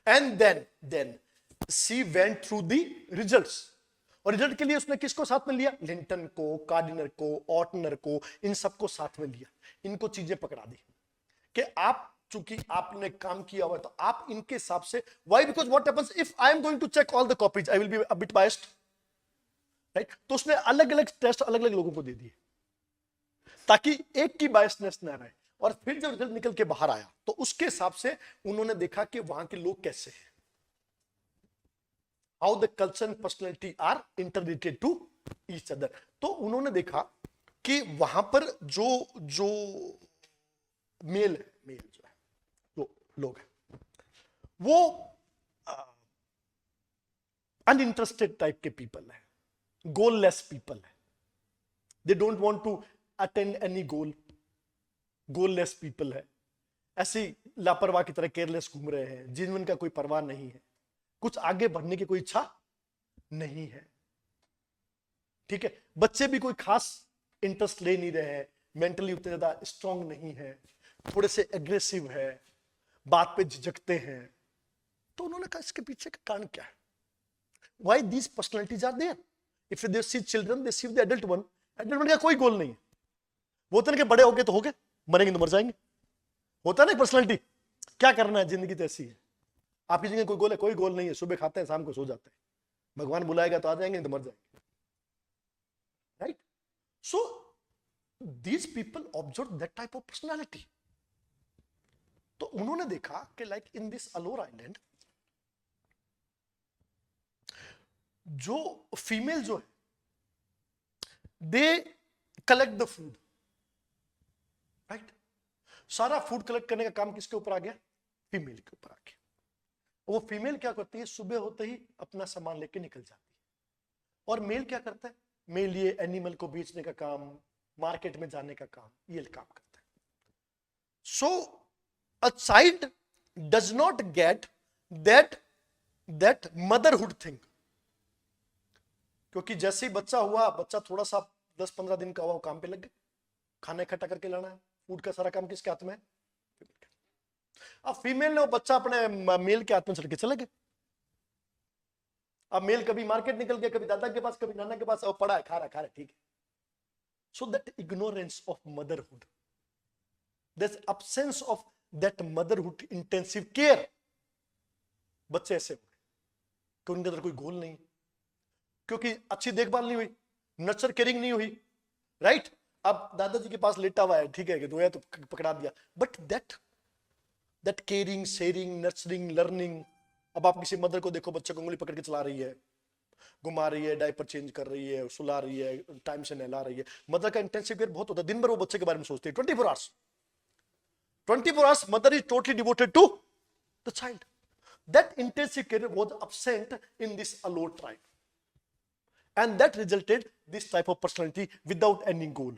and then she went through the results. और रिजल्ट के लिए उसने किसको साथ में लिया, लिंटन को, कार्डिनर को, ऑटनर को, इन सबको साथ में लिया, इनको चीजें पकड़ा दी कि आप, चूंकि आपने काम किया हुआ है तो आप इनके हिसाब से, why, because what happens if I am going to check all the copies I will be a bit biased, right. तो उसने अलग अलग टेस्ट अलग अलग लोगों को दे दिए ताकि एक की बायसनेस ना रहे। और फिर जब रिजल्ट निकल के बाहर आया तो उसके हिसाब से उन्होंने देखा कि वहां के लोग कैसे हैं, how the culture and personality are interrelated to each other. तो उन्होंने देखा कि वहां पर जो जो मेल जो है, जो लोग हैं वो अनइंटरेस्टेड टाइप के पीपल है, गोललेस पीपल है, they don't want to attend any goal, goalless people है, ऐसी लापरवाह की तरह केयरलेस घूम रहे हैं, जीवन का कोई परवाह नहीं है, कुछ आगे बढ़ने की कोई इच्छा नहीं है, ठीक है। बच्चे भी कोई खास इंटरेस्ट ले नहीं रहे हैं, मेंटली उतने ज्यादा स्ट्रांग नहीं है, थोड़े से एग्रेसिव है, बात पे झिझकते हैं। तो उन्होंने कहा इसके पीछे का कारण क्या है, why these personalities are there. If they see children they see the adult one, adult one का कोई गोल नहीं है, वो तो नहीं कि बड़े हो गए तो हो गए, मरेंगे तो मर जाएंगे, होता है ना पर्सनैलिटी, क्या करना है, जिंदगी तो ऐसी है, आपकी जिंदगी कोई गोल है, कोई गोल नहीं है, सुबह खाते हैं शाम को सो जाते हैं, भगवान बुलाएगा तो आ जाएंगे, तो मर जाएंगे, right. So these people observe that type of personality. तो उन्होंने देखा कि like in this Alor island जो फीमेल जो है दे कलेक्ट द फूड, राइट। सारा फूड कलेक्ट करने का काम किसके ऊपर आ गया, फीमेल के ऊपर आ गया। वो फीमेल क्या करती है, सुबह होते ही अपना सामान लेके निकल जाती है, और मेल क्या करता है, मेल ये एनिमल को बेचने का काम, मार्केट में जाने का काम, ये काम करता है। So a child does not get that motherhood thing, क्योंकि जैसे ही बच्चा हुआ, बच्चा थोड़ा सा 10-15 दिन का हुआ, वो काम पे लग गए, खाना इकट्ठा करके लाना है, फूड का सारा काम किसके हाथ में है, अब फीमेल ने वो बच्चा अपने मेल के हाथ में चढ़ के चले गए। अब मेल कभी मार्केट निकल गया, कभी दादा के पास, कभी नाना के पास, और पड़ा है, खा रहा ठीक है। So that ignorance of motherhood, that absence of that motherhood intensive care, बच्चे ऐसे हो गए कि उनके अंदर कोई गोल नहीं, क्योंकि अच्छी देखभाल नहीं हुई, नर्चर केयरिंग नहीं हुई, राइट। अब दादाजी के पास लेटा हुआ है, ठीक है कि धोया तो पकड़ा दिया, but that caring, sharing, nurturing, learning. अब आप किसी मदर को देखो, बच्चे को उंगली पकड़ के चला रही है, घुमा रही है, डायपर चेंज कर रही है, सुला रही है, टाइम से नहला रही है। मदर का इंटेंसिव केयर बहुत होता है, दिन भर वो बच्चे के बारे में सोचती है, 24 hours. 24 hours mother is totally devoted to the child. That intensive care was absent in this alone tribe, and that resulted this type of personality without any goal.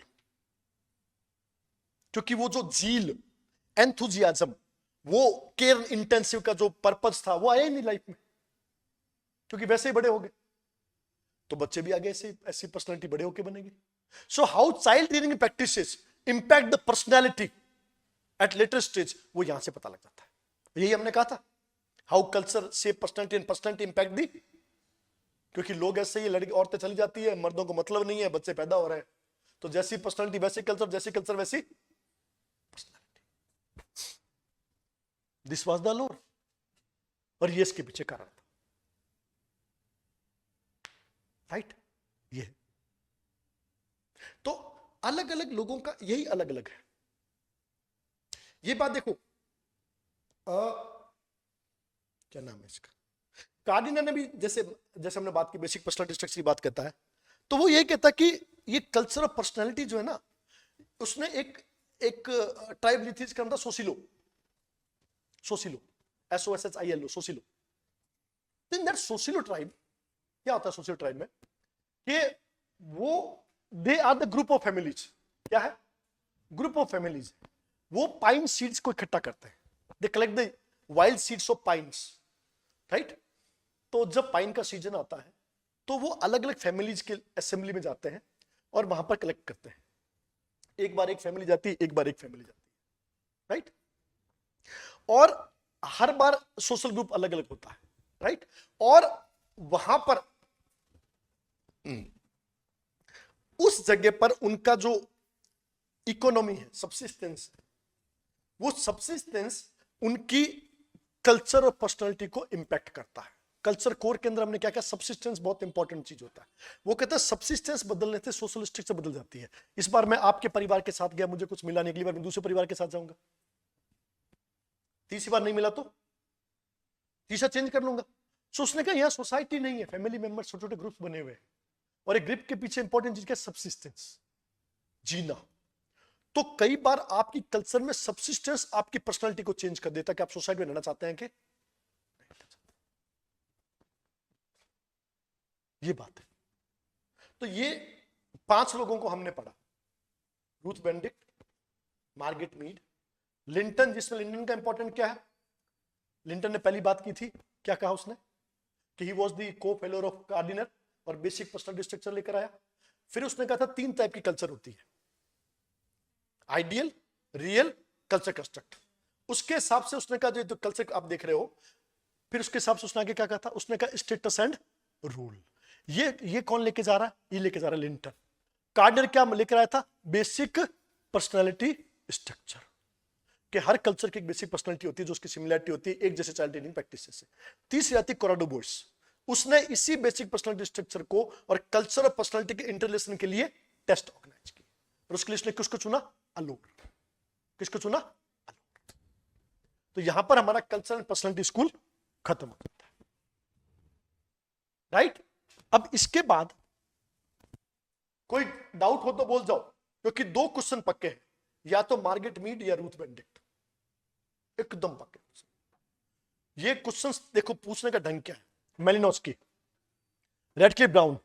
क्योंकि वो जो zeal, enthusiasm, वो केयर इंटेंसिव का जो purpose था वो आया ही नहीं लाइफ में, क्योंकि वैसे ही बड़े हो गए। तो बच्चे भी आगे ऐसी पर्सनालिटी बड़े होके बनेंगे। So how child training practices impact the personality at later stage, वो यहां से पता लग जाता है। यही हमने कहा था, हाउ कल्चर से पर्सनैलिटी एंड पर्सनैलिटी इंपैक्ट दी। क्योंकि लोग ऐसे ही, लड़की औरतें चली जाती है, मर्दों को मतलब नहीं है, बच्चे पैदा हो रहे हैं, तो जैसी पर्सनैलिटी वैसी कल्चर, जैसी कल्चर वैसी personality. This was the law, और ये इसके पीछे कारण था, राइट। ये तो अलग अलग लोगों का यही अलग अलग है। ये बात देखो, क्या नाम है इसका, कार्डिनर ने भी जैसे हमने बात की, बेसिक पर्सनालिटी स्ट्रक्चर की बात करता है, तो वो ये कहता है कि ये कल्चर ऑफ पर्सनालिटी जो है ना, उसने एक ट्राइब ली थी जिसका नाम था Soshilo, SOSHILO, Soshilo. In that Soshilo tribe, क्या होता है सोसिलो ट्राइब में, कि वो they are the group of families. क्या है? Group of families. वो पाइन सीड्स को इकट्ठा करते हैं, they collect the wild seeds of pines, right. तो जब पाइन का सीजन आता है तो वो अलग अलग फैमिलीज के असेंबली में जाते हैं और वहां पर कलेक्ट करते हैं। एक बार एक फैमिली जाती है, एक बार एक फैमिली जाती है, राइट। और हर बार सोशल ग्रुप अलग अलग होता है, राइट। और वहां पर उस जगह पर उनका जो इकोनॉमी है, सब्सिस्टेंस, वो सब्सिस्टेंस उनकी कल्चर और पर्सनालिटी को इंपैक्ट करता है। कल्चर कोर के अंदर हमने क्या कहा, सब्सिस्टेंस बहुत इंपॉर्टेंट चीज होता है। वो कहता है सब्सिस्टेंस बदलने से सोशल स्ट्रक्चर बदल जाती है। इस बार मैं आपके परिवार के साथ गया, मुझे कुछ मिला नहीं, अगली बार मैं दूसरे परिवार के साथ जाऊंगा, तीसरी बार नहीं मिला तो तीसरा चेंज कर लूंगा। सो उसने कहा यहां सोसाइटी नहीं है, फैमिली मेंबर छोटे छोटे ग्रुप्स बने हुए हैं, और एक ग्रुप के पीछे इंपॉर्टेंट चीज क्या है, सब्सिस्टेंस, जीना। तो कई बार आपकी कल्चर में सब्सिस्टेंस आपकी पर्सनालिटी को चेंज कर देता है कि आप सोसाइटी में रहना चाहते हैं कि ये बात है। तो ये 5 लोगों को हमने पढ़ा, Ruth Benedict, Margaret Mead, Linton, जिसमें लिंटन का इंपॉर्टेंट क्या है, लिंटन ने पहली बात की थी, क्या कहा उसने कि ही वाज द को फेलोर ऑफ कार्डिनर और बेसिक पर्सनालिटी स्ट्रक्चर लेकर आया। फिर उसने कहा था 3 टाइप की कल्चर होती है, आइडियल, रियल, कल्चर कंस्ट्रक्ट। उसके हिसाब से उसने कहा जो कल्चर आप देख रहे हो, फिर उसके हिसाब से उसने आगे क्या कहा था, उसने कहा स्टेटस एंड रूल। ये कौन लेके जा रहा है, ये लेके जा रहा है लिंटन। कार्डिनर क्या लेकर आया था, बेसिक पर्सनालिटी स्ट्रक्चर, कि हर कल्चर की एक बेसिक पर्सनालिटी होती है जो उसकी सिमिलरिटी होती है एक जैसे चाइल्ड ट्रेनिंग प्रैक्टिस से। तीसरी आती है कोराडो बोयस, उसने इसी बेसिक पर्सनालिटी स्ट्रक्चर को और कल्चर और पर्सनालिटी के इंटरलेशन के लिए टेस्ट ऑर्गेनाइज किए, और उसके लिए उसने किसको चुना, अलोर। किसको चुना, अलोर। तो यहां पर हमारा कल्चर एंड पर्सनालिटी स्कूल खत्म हो जाता है, राइट। अब इसके बाद कोई डाउट हो तो बोल जाओ, क्योंकि 2 क्वेश्चन पक्के हैं, या तो मार्गरेट मीड या रूथ बेनेडिक्ट, एकदम पक्के। ये क्वेश्चंस देखो पूछने का ढंग क्या है, Malinowski, Radcliffe Brown,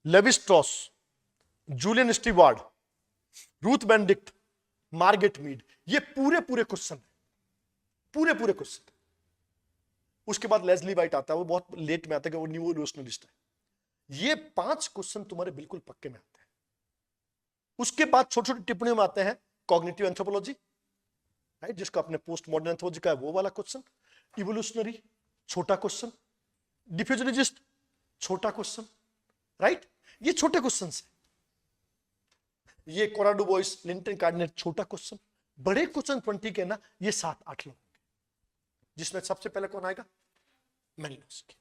Levi Strauss, Julian Steward, Ruth Benedict, Margaret Mead, ये पूरे क्वेश्चन है, पूरे क्वेश्चन। उसके बाद लेस्ली वाइट आता है, वो बहुत लेट में आता है, वो न्यू इवोल्यूशनरिस्ट है। ये 5 क्वेश्चन तुम्हारे बिल्कुल पक्के में आते हैं। उसके बाद छोटी छोटी टिप्पणियों में आते हैं कॉग्निटिव एंथ्रोपोलॉजी, राइट, जिसका अपने पोस्ट मॉडर्न एंथ्रोपोलॉजी का है वो वाला क्वेश्चन, इवोल्यूशनरी छोटा क्वेश्चन, डिफ्यूजनिस्ट छोटा क्वेश्चन, राइट। ये छोटे क्वेश्चन है। ये कोराडो बोयस, लिंटन, कार्डिनर छोटा क्वेश्चन। बड़े क्वेश्चन 20 के ना, ये 7-8 लोग, जिसमें सबसे पहले कौन आएगा, मेलिनोस्की।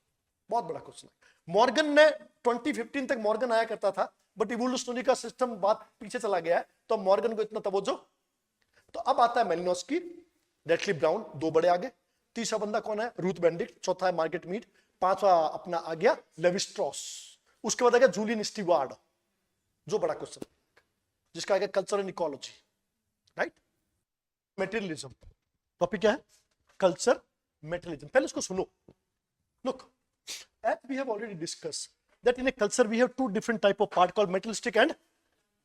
बहुत बड़ा क्वेश्चन है। मॉर्गन ने 2015 तक मॉर्गन आया करता था, बट इवोल्यूशनरी का सिस्टम बात पीछे चला गया है, तो मॉर्गन को इतना तवज्जो। तो अब आता है मेलिनोस्की, डेटली ब्राउन, दो बड़े आगे। तीसरा बंदा कौन है? Ruth Benedict. चौथा है मार्केट मीड। पांचवा अपना आ गया लेवी स्ट्रॉस। उसके बाद आ गया जूलियन स्टीवार्ड, जो बड़ा क्वेश्चन जिसका आ गया culture and ecology, right. Materialism topic क्या है? Culture, materialism. पहले उसको सुनो। Look, as we have already discussed, that in a culture we have two different type of part called materialistic and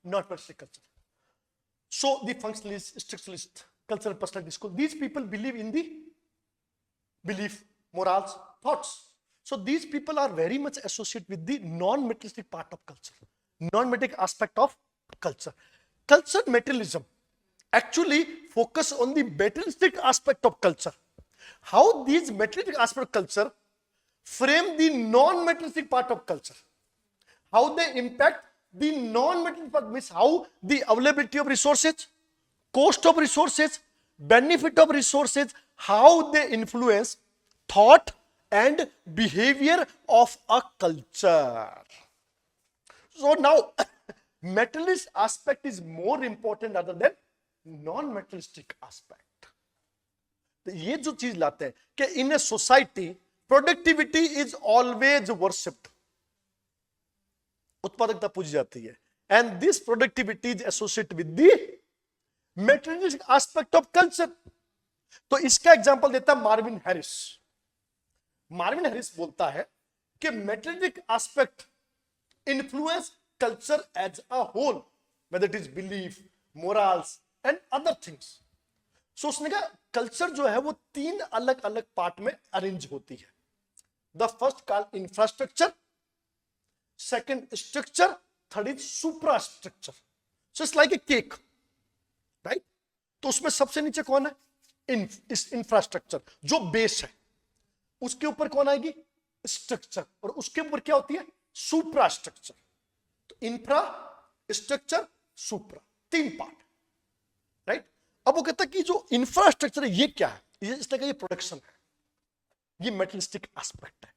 not materialistic culture. So the functionalist, structuralist, cultural personality school, these people believe in the belief, morals, thoughts. So these people are very much associated with the non-materialistic part of culture, non-materialistic aspect of culture. Culture materialism actually focus on the materialistic aspect of culture. How these materialistic aspect of culture frame the non-materialistic part of culture, how they impact the non-materialistic part, means how the availability of resources, cost of resources, benefit of resources, how they influence thought and behavior of a culture. So now materialist aspect is more important other than non-materialistic aspect. तो ये जो चीज लाते हैं कि in a society productivity is always worshipped, उत्पादकता पूजी जाती है, and this productivity is associated with the materialistic aspect of culture. तो इसका एग्जांपल देता है मार्विन हैरिस। मार्विन हैरिस बोलता है कि materialistic aspect influence culture as a whole, whether it is belief, morals and other things. So उसने कहा culture जो है वो तीन अलग अलग पार्ट में अरेंज होती है। The first called infrastructure, second structure, third is suprastructure. So it's like a cake, right. तो उसमें सबसे नीचे कौन है? इंफ्रास्ट्रक्चर, जो बेस है। उसके ऊपर कौन आएगी? स्ट्रक्चर। और उसके ऊपर क्या होती है? सुप्रास्ट्रक्चर। तो इंफ्रा, स्ट्रक्चर, सुप्रा, तीन पार्ट, राइट। अब वो कहता है कि जो इंफ्रास्ट्रक्चर है ये क्या है? इसने कहा ये प्रोडक्शन है, ये मेटलिस्टिक एस्पेक्ट है,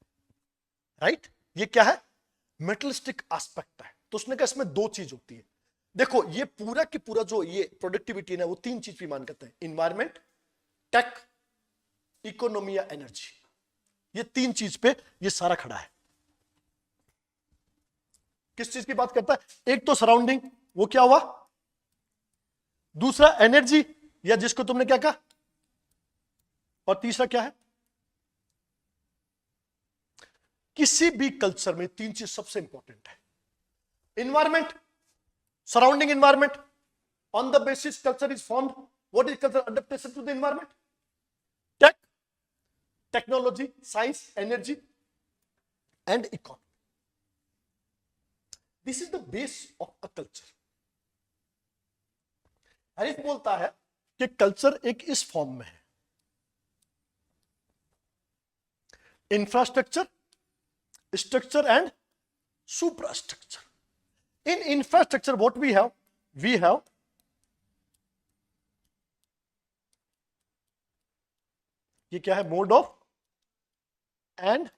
राइट। ये क्या है? मेटलिस्टिक एस्पेक्ट है। तो उसने कहा इसमें दो चीज होती है। देखो ये पूरा की पूरा जो ये प्रोडक्टिविटी है वो तीन चीज पे मान करते हैं, इन्वायरमेंट, टेक, इकोनॉमी या एनर्जी। ये तीन चीज पे ये सारा खड़ा है। किस चीज की बात करता है? एक तो सराउंडिंग, वो क्या हुआ? दूसरा एनर्जी, या जिसको तुमने क्या कहा? और तीसरा क्या है? किसी भी कल्चर में तीन चीज सबसे इंपॉर्टेंट है। Environment, surrounding environment, on the basis culture is formed. What is culture? Adaptation to the environment. Tech, technology, science, energy and economy. This is the base of a culture. Harris बोलता है कि culture एक इस form में है, infrastructure, structure and suprastructure. In infrastructure what we have ये क्या है? Mode of and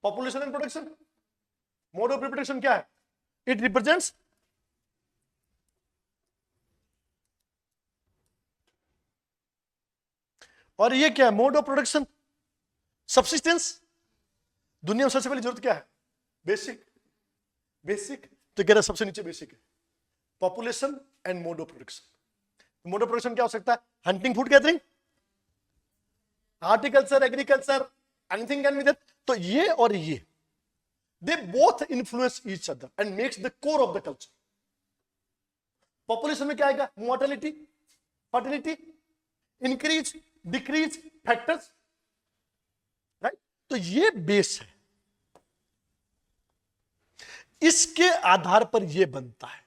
population and production. Mode of reproduction क्या है? इट रिप्रेजेंट्स और ये क्या है? Mode of production, subsistence. दुनिया में सबसे पहली जरूरत क्या है? बेसिक। बेसिक तो कह रहा सबसे नीचे बेसिक है, population and mode of production. Mode of production क्या हो सकता है? Hunting, food gathering, horticulture, agriculture, anything can be that. तो ये और ये they both influence each other and makes the core of the culture. Population में क्या आएगा? Mortality, fertility, increase, decrease factors, right. तो ये बेस है, इसके आधार पर ये बनता है।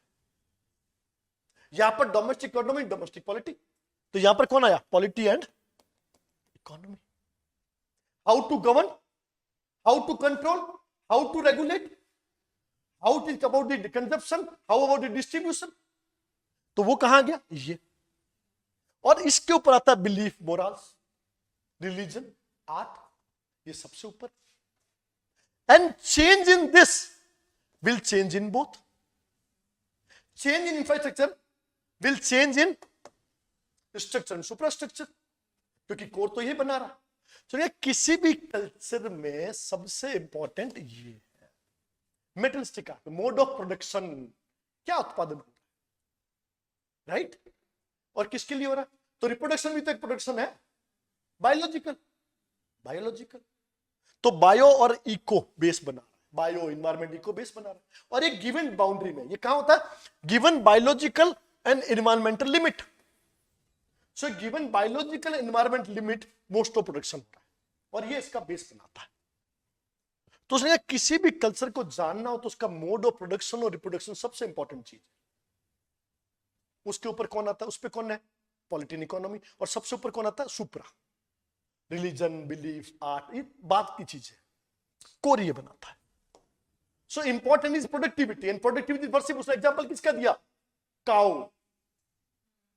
यहां पर डोमेस्टिक इकोनॉमी, डोमेस्टिक पॉलिटी। तो यहां पर कौन आया? Polity and economy. How to govern, how to control, how to regulate, how it is about the consumption, how about the distribution, तो वो कहां गया ये। और इसके ऊपर आता है बिलीफ, मोरल्स, रिलीजन, आर्ट, ये सबसे ऊपर। And change in this will change in both, change in infrastructure will change in structure and superstructure, क्योंकि कोर तो यही बना रहा। तो किसी भी कल्चर में सबसे इंपॉर्टेंट ये है मेटलिस्टिक आर्ट, मोड ऑफ प्रोडक्शन, क्या उत्पादन हो रहा है, राइट, और किसके लिए हो रहा है। तो रिप्रोडक्शन भी तो एक प्रोडक्शन है, बायोलॉजिकल, बायोलॉजिकल, तो बायो और इको बेस बना रहा है, बायो इन्वायरमेंट इको बेस बना रहा है। और एक गिवन बाउंड्री में, ये कहां होता है, given biological and environmental limit. So given biological environment limit most of production होता है, और ये इसका बेस बनाता है। तो उसने किसी भी कल्चर को जानना हो तो उसका मोड ऑफ प्रोडक्शन और रिप्रोडक्शन सबसे इंपॉर्टेंट चीज है। उसके ऊपर कौन आता है, उस पर कौन है, पॉलिटिकल इकोनॉमी, और सबसे ऊपर कौन आता है, सुप्रा, रिलीजन, बिलीफ, आर्ट, ये बात की चीज है, कोर ये बनाता है। So important is productivity, and productivity versus, उसने एग्जांपल किसका दिया, cow.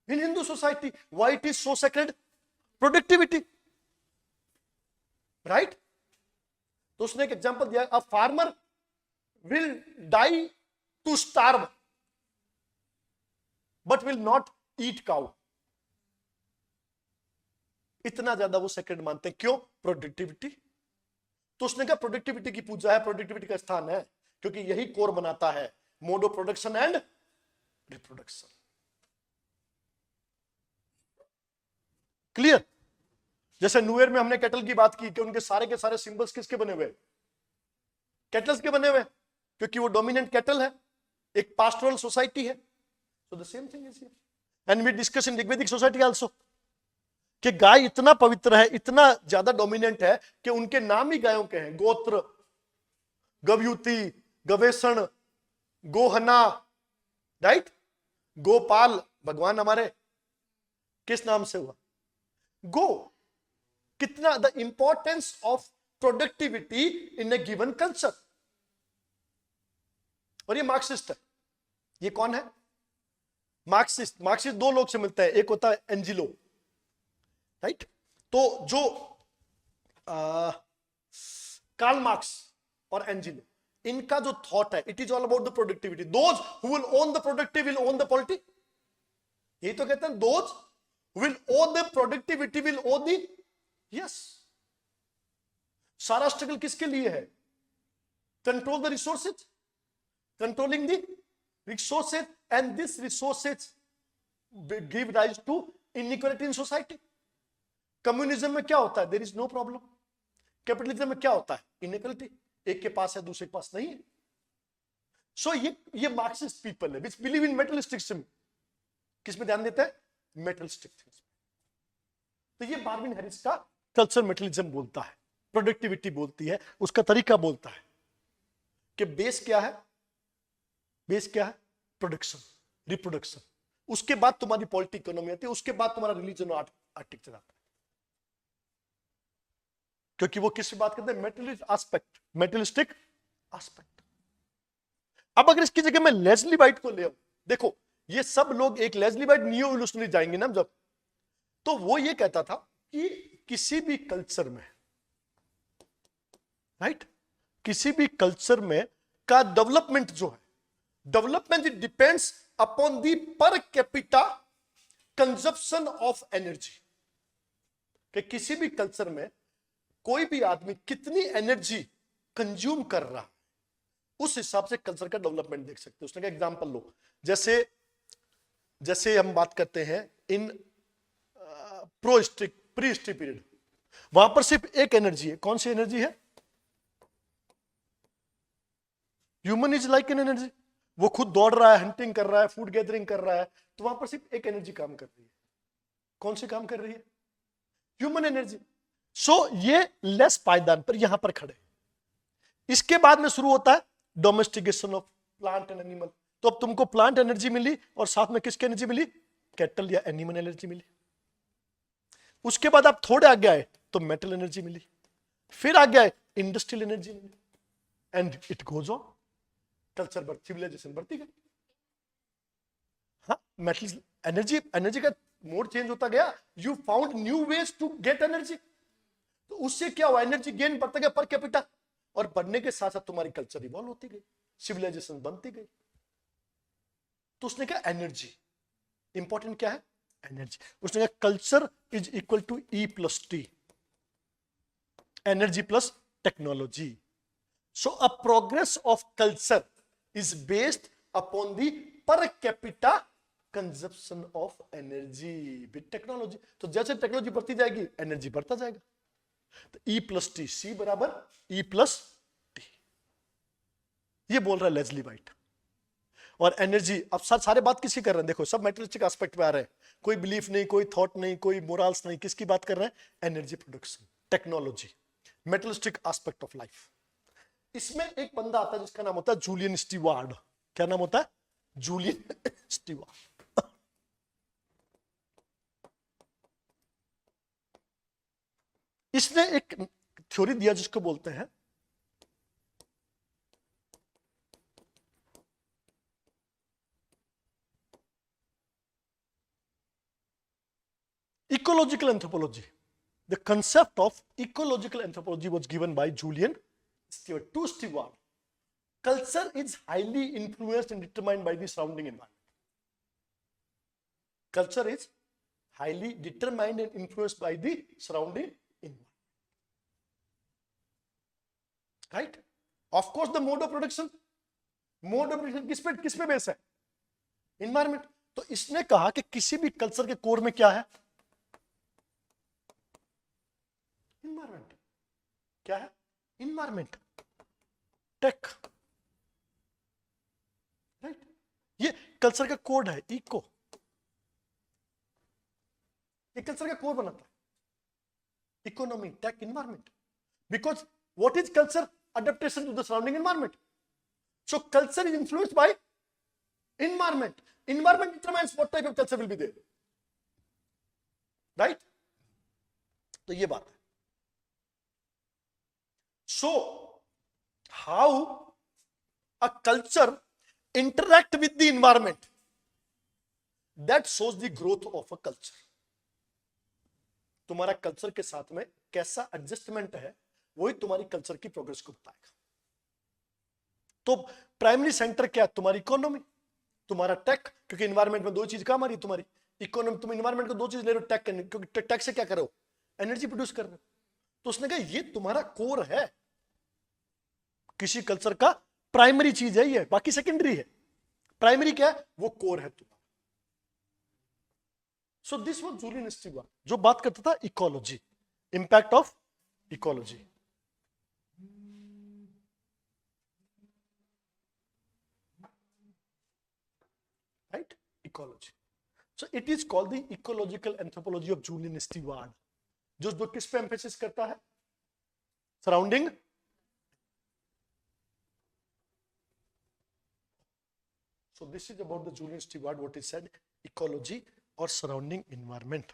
In Hindu society why it is so sacred, productivity, right. तो उसने एक एग्जांपल दिया, a farmer will die to starve but will not eat cow. इतना ज्यादा वो सेक्रेड मानते हैं, क्यों, प्रोडक्टिविटी। तो उसने कहा प्रोडक्टिविटी की पूजा है, प्रोडक्टिविटी का स्थान है, क्योंकि यही कोर बनाता है mode of production and reproduction. Clear. जैसे न्यूयर में हमने कैटल की बात की कि उनके सारे के सारे सिंबल्स किसके बने हुए, कैटल्स के बने हुए, क्योंकि वो डोमिनेंट कैटल है, एक पास्टोरल सोसाइटी है। So the same thing is here and we discuss in Rigvedic society also, कि गाय इतना पवित्र है, इतना ज्यादा डोमिनेंट है कि उनके नाम ही गायों के हैं, गोत्र, गवयुति, गवेषण, गोहना, राइट, गोपाल, भगवान हमारे किस नाम से हुआ, गो। कितना the importance of productivity in a given culture. और ये मार्क्सिस्ट है, ये कौन है, मार्क्सिस्ट। मार्क्सिस्ट दो लोग से मिलता है, एक होता है एंजिलो, राइट। तो जो कार्ल मार्क्स और एंजिलो, इनका जो थॉट है, it is all about the productivity. Those who will own the productive will own the polity. यही तो कहते हैं, those who will own the productivity will own the, yes. सारा स्ट्रगल किसके लिए है, control the resources, controlling the resources, and this resources give rise to inequality in society. Communism में क्या होता है, there is no problem. Capitalism में क्या होता है, इनइक्वालिटी, एक के पास है दूसरे के पास नहीं है। सो ये मार्क्सिस्ट पीपल है विच बिलीव इन मेटलिस्टिक। किस में ध्यान देता है, मेटलिस्टिक थिंग्स। तो ये मार्विन हैरिस का कल्चर मेटलिज्म बोलता है, प्रोडक्टिविटी बोलती है, उसका तरीका बोलता है कि बेस क्या है, बेस क्या है, प्रोडक्शन, रिप्रोडक्शन। उसके बाद तुम्हारी पॉलिटिकल इकोनॉमी आती है, उसके बाद तुम्हारा रिलीजन और आर्टिक्चर आता है। क्योंकि वो किससे बात करते हैं, मेटलिस्टिक एस्पेक्ट, मेटलिस्टिक एस्पेक्ट। अब अगर इसकी जगह मैं लेस्ली वाइट को ले आऊं, देखो ये सब लोग, एक लेस्ली वाइट नियो इवोल्यूशनरी जाएंगे ना जब, तो वो ये कहता था कि किसी भी कल्चर में, राइट, किसी भी कल्चर में का डेवलपमेंट जो है, development it depends upon the per capita consumption of energy. कि किसी भी कल्चर में कोई भी आदमी कितनी एनर्जी कंज्यूम कर रहा है, उस हिसाब से कल्चर का डेवलपमेंट देख सकते हैं। उसने कहा एग्जांपल लो, जैसे हम बात करते हैं इन प्री हिस्ट्री पीरियड, वहां पर सिर्फ एक एनर्जी है, कौन सी एनर्जी है, human is like an energy. वो खुद दौड़ रहा है, हंटिंग कर रहा है, फूड गैदरिंग कर रहा है, तो वहां पर सिर्फ एक एनर्जी काम कर रही है। कौन सी काम कर रही है, ह्यूमन एनर्जी। सो ये लेस पायदान पर यहां पर खड़े। इसके बाद में शुरू होता है domestication of plant and animal. तो अब तुमको प्लांट एनर्जी मिली और साथ में किसकी एनर्जी मिली, कैटल या एनिमल एनर्जी मिली। उसके बाद आप थोड़े आगे आए तो मेटल एनर्जी मिली, फिर आगे आए इंडस्ट्रियल एनर्जी मिली, and it goes on. Culture बढ़, सिविलाइजेशन बढ़ती गई। हाँ, मेटल एनर्जी, एनर्जी का मोड चेंज होता गया, you found new ways to get energy, तो उससे क्या हुआ, एनर्जी गेन बढ़ता गया पर कैपिटा, और बढ़ने के साथ साथ तुम्हारी कल्चर इवॉल्व होती गई, सिविलाइजेशन बनती गई। तो उसने कहा एनर्जी इंपॉर्टेंट क्या है, एनर्जी। उसने कहा culture is equal to E plus T, energy plus technology. So a progress of culture is based upon the per capita consumption of energy with technology. तो जैसे टेक्नोलॉजी बढ़ती जाएगी एनर्जी बढ़ता जाएगा। तो ई प्लस टी, सी बराबर ई प्लस टी, ये बोल रहा है लेस्ली वाइट। और एनर्जी, अब सारे बात किसकी कर रहे हैं, देखो सब मेटेरियलिस्टिक एस्पेक्ट पे आ रहे हैं, कोई बिलीफ नहीं, कोई थॉट नहीं, कोई मोरल्स नहीं, किसकी बात कर रहे हैं, energy production, technology, materialistic aspect of life. इसमें एक बंदा आता है जिसका नाम होता है जूलियन स्टीवार्ड। क्या नाम होता है, जूलियन स्टीवार्ड। इसने एक थ्योरी दिया जिसको बोलते हैं ecological anthropology. The concept of ecological anthropology was given by Julian Stewart to Stewart. Culture is highly influenced and determined by the surrounding environment. Culture is highly determined and influenced by the surrounding environment. Right? Of course, the mode of production किस पे base है, environment. तो इसने कहा कि किसी भी culture के कोर में क्या है, इन्वायरमेंट। क्या है, इन्वायरमेंट, टेक, राइट। ये कल्चर का कोड है, इको, ये कल्चर का कोड बनाता है, economy, tech, environment. Because what is culture, adaptation to the surrounding environment. So culture is influenced by environment. Environment determines what type of culture will be there. Right? तो ये बात है। So how a culture interact with the environment, that shows the growth of a culture. तुम्हारा culture के साथ में कैसा adjustment है, वही तुम्हारी कल्चर की प्रोग्रेस को बताएगा। तो प्राइमरी सेंटर क्या है, तुम्हारी इकोनॉमी, तुम्हारा टेक, क्योंकि एनवायरमेंट में दो चीज काम आ रही है तुम्हारी इकोनॉमी, तुम एनवायरमेंट को दो चीज ले रहे हो, टेक, क्योंकि टेक से क्या कर रहे हो, एनर्जी प्रोड्यूस कर रहे हो। तो उसने कहा ये तुम्हारा कोर है, किसी कल्चर का प्राइमरी चीज है ये, बाकी सेकेंडरी है, प्राइमरी क्या है, वो कोर है तुम्हारा। So this was Julian Steward, जो बात करता था ecology, impact of ecology. Right? Ecology. So it is called the ecological anthropology of Julian Stewart. जो किस पे एम्फेसिस करता है, surrounding. So this is about the Julian Stewart, what he said, ecology और surrounding environment.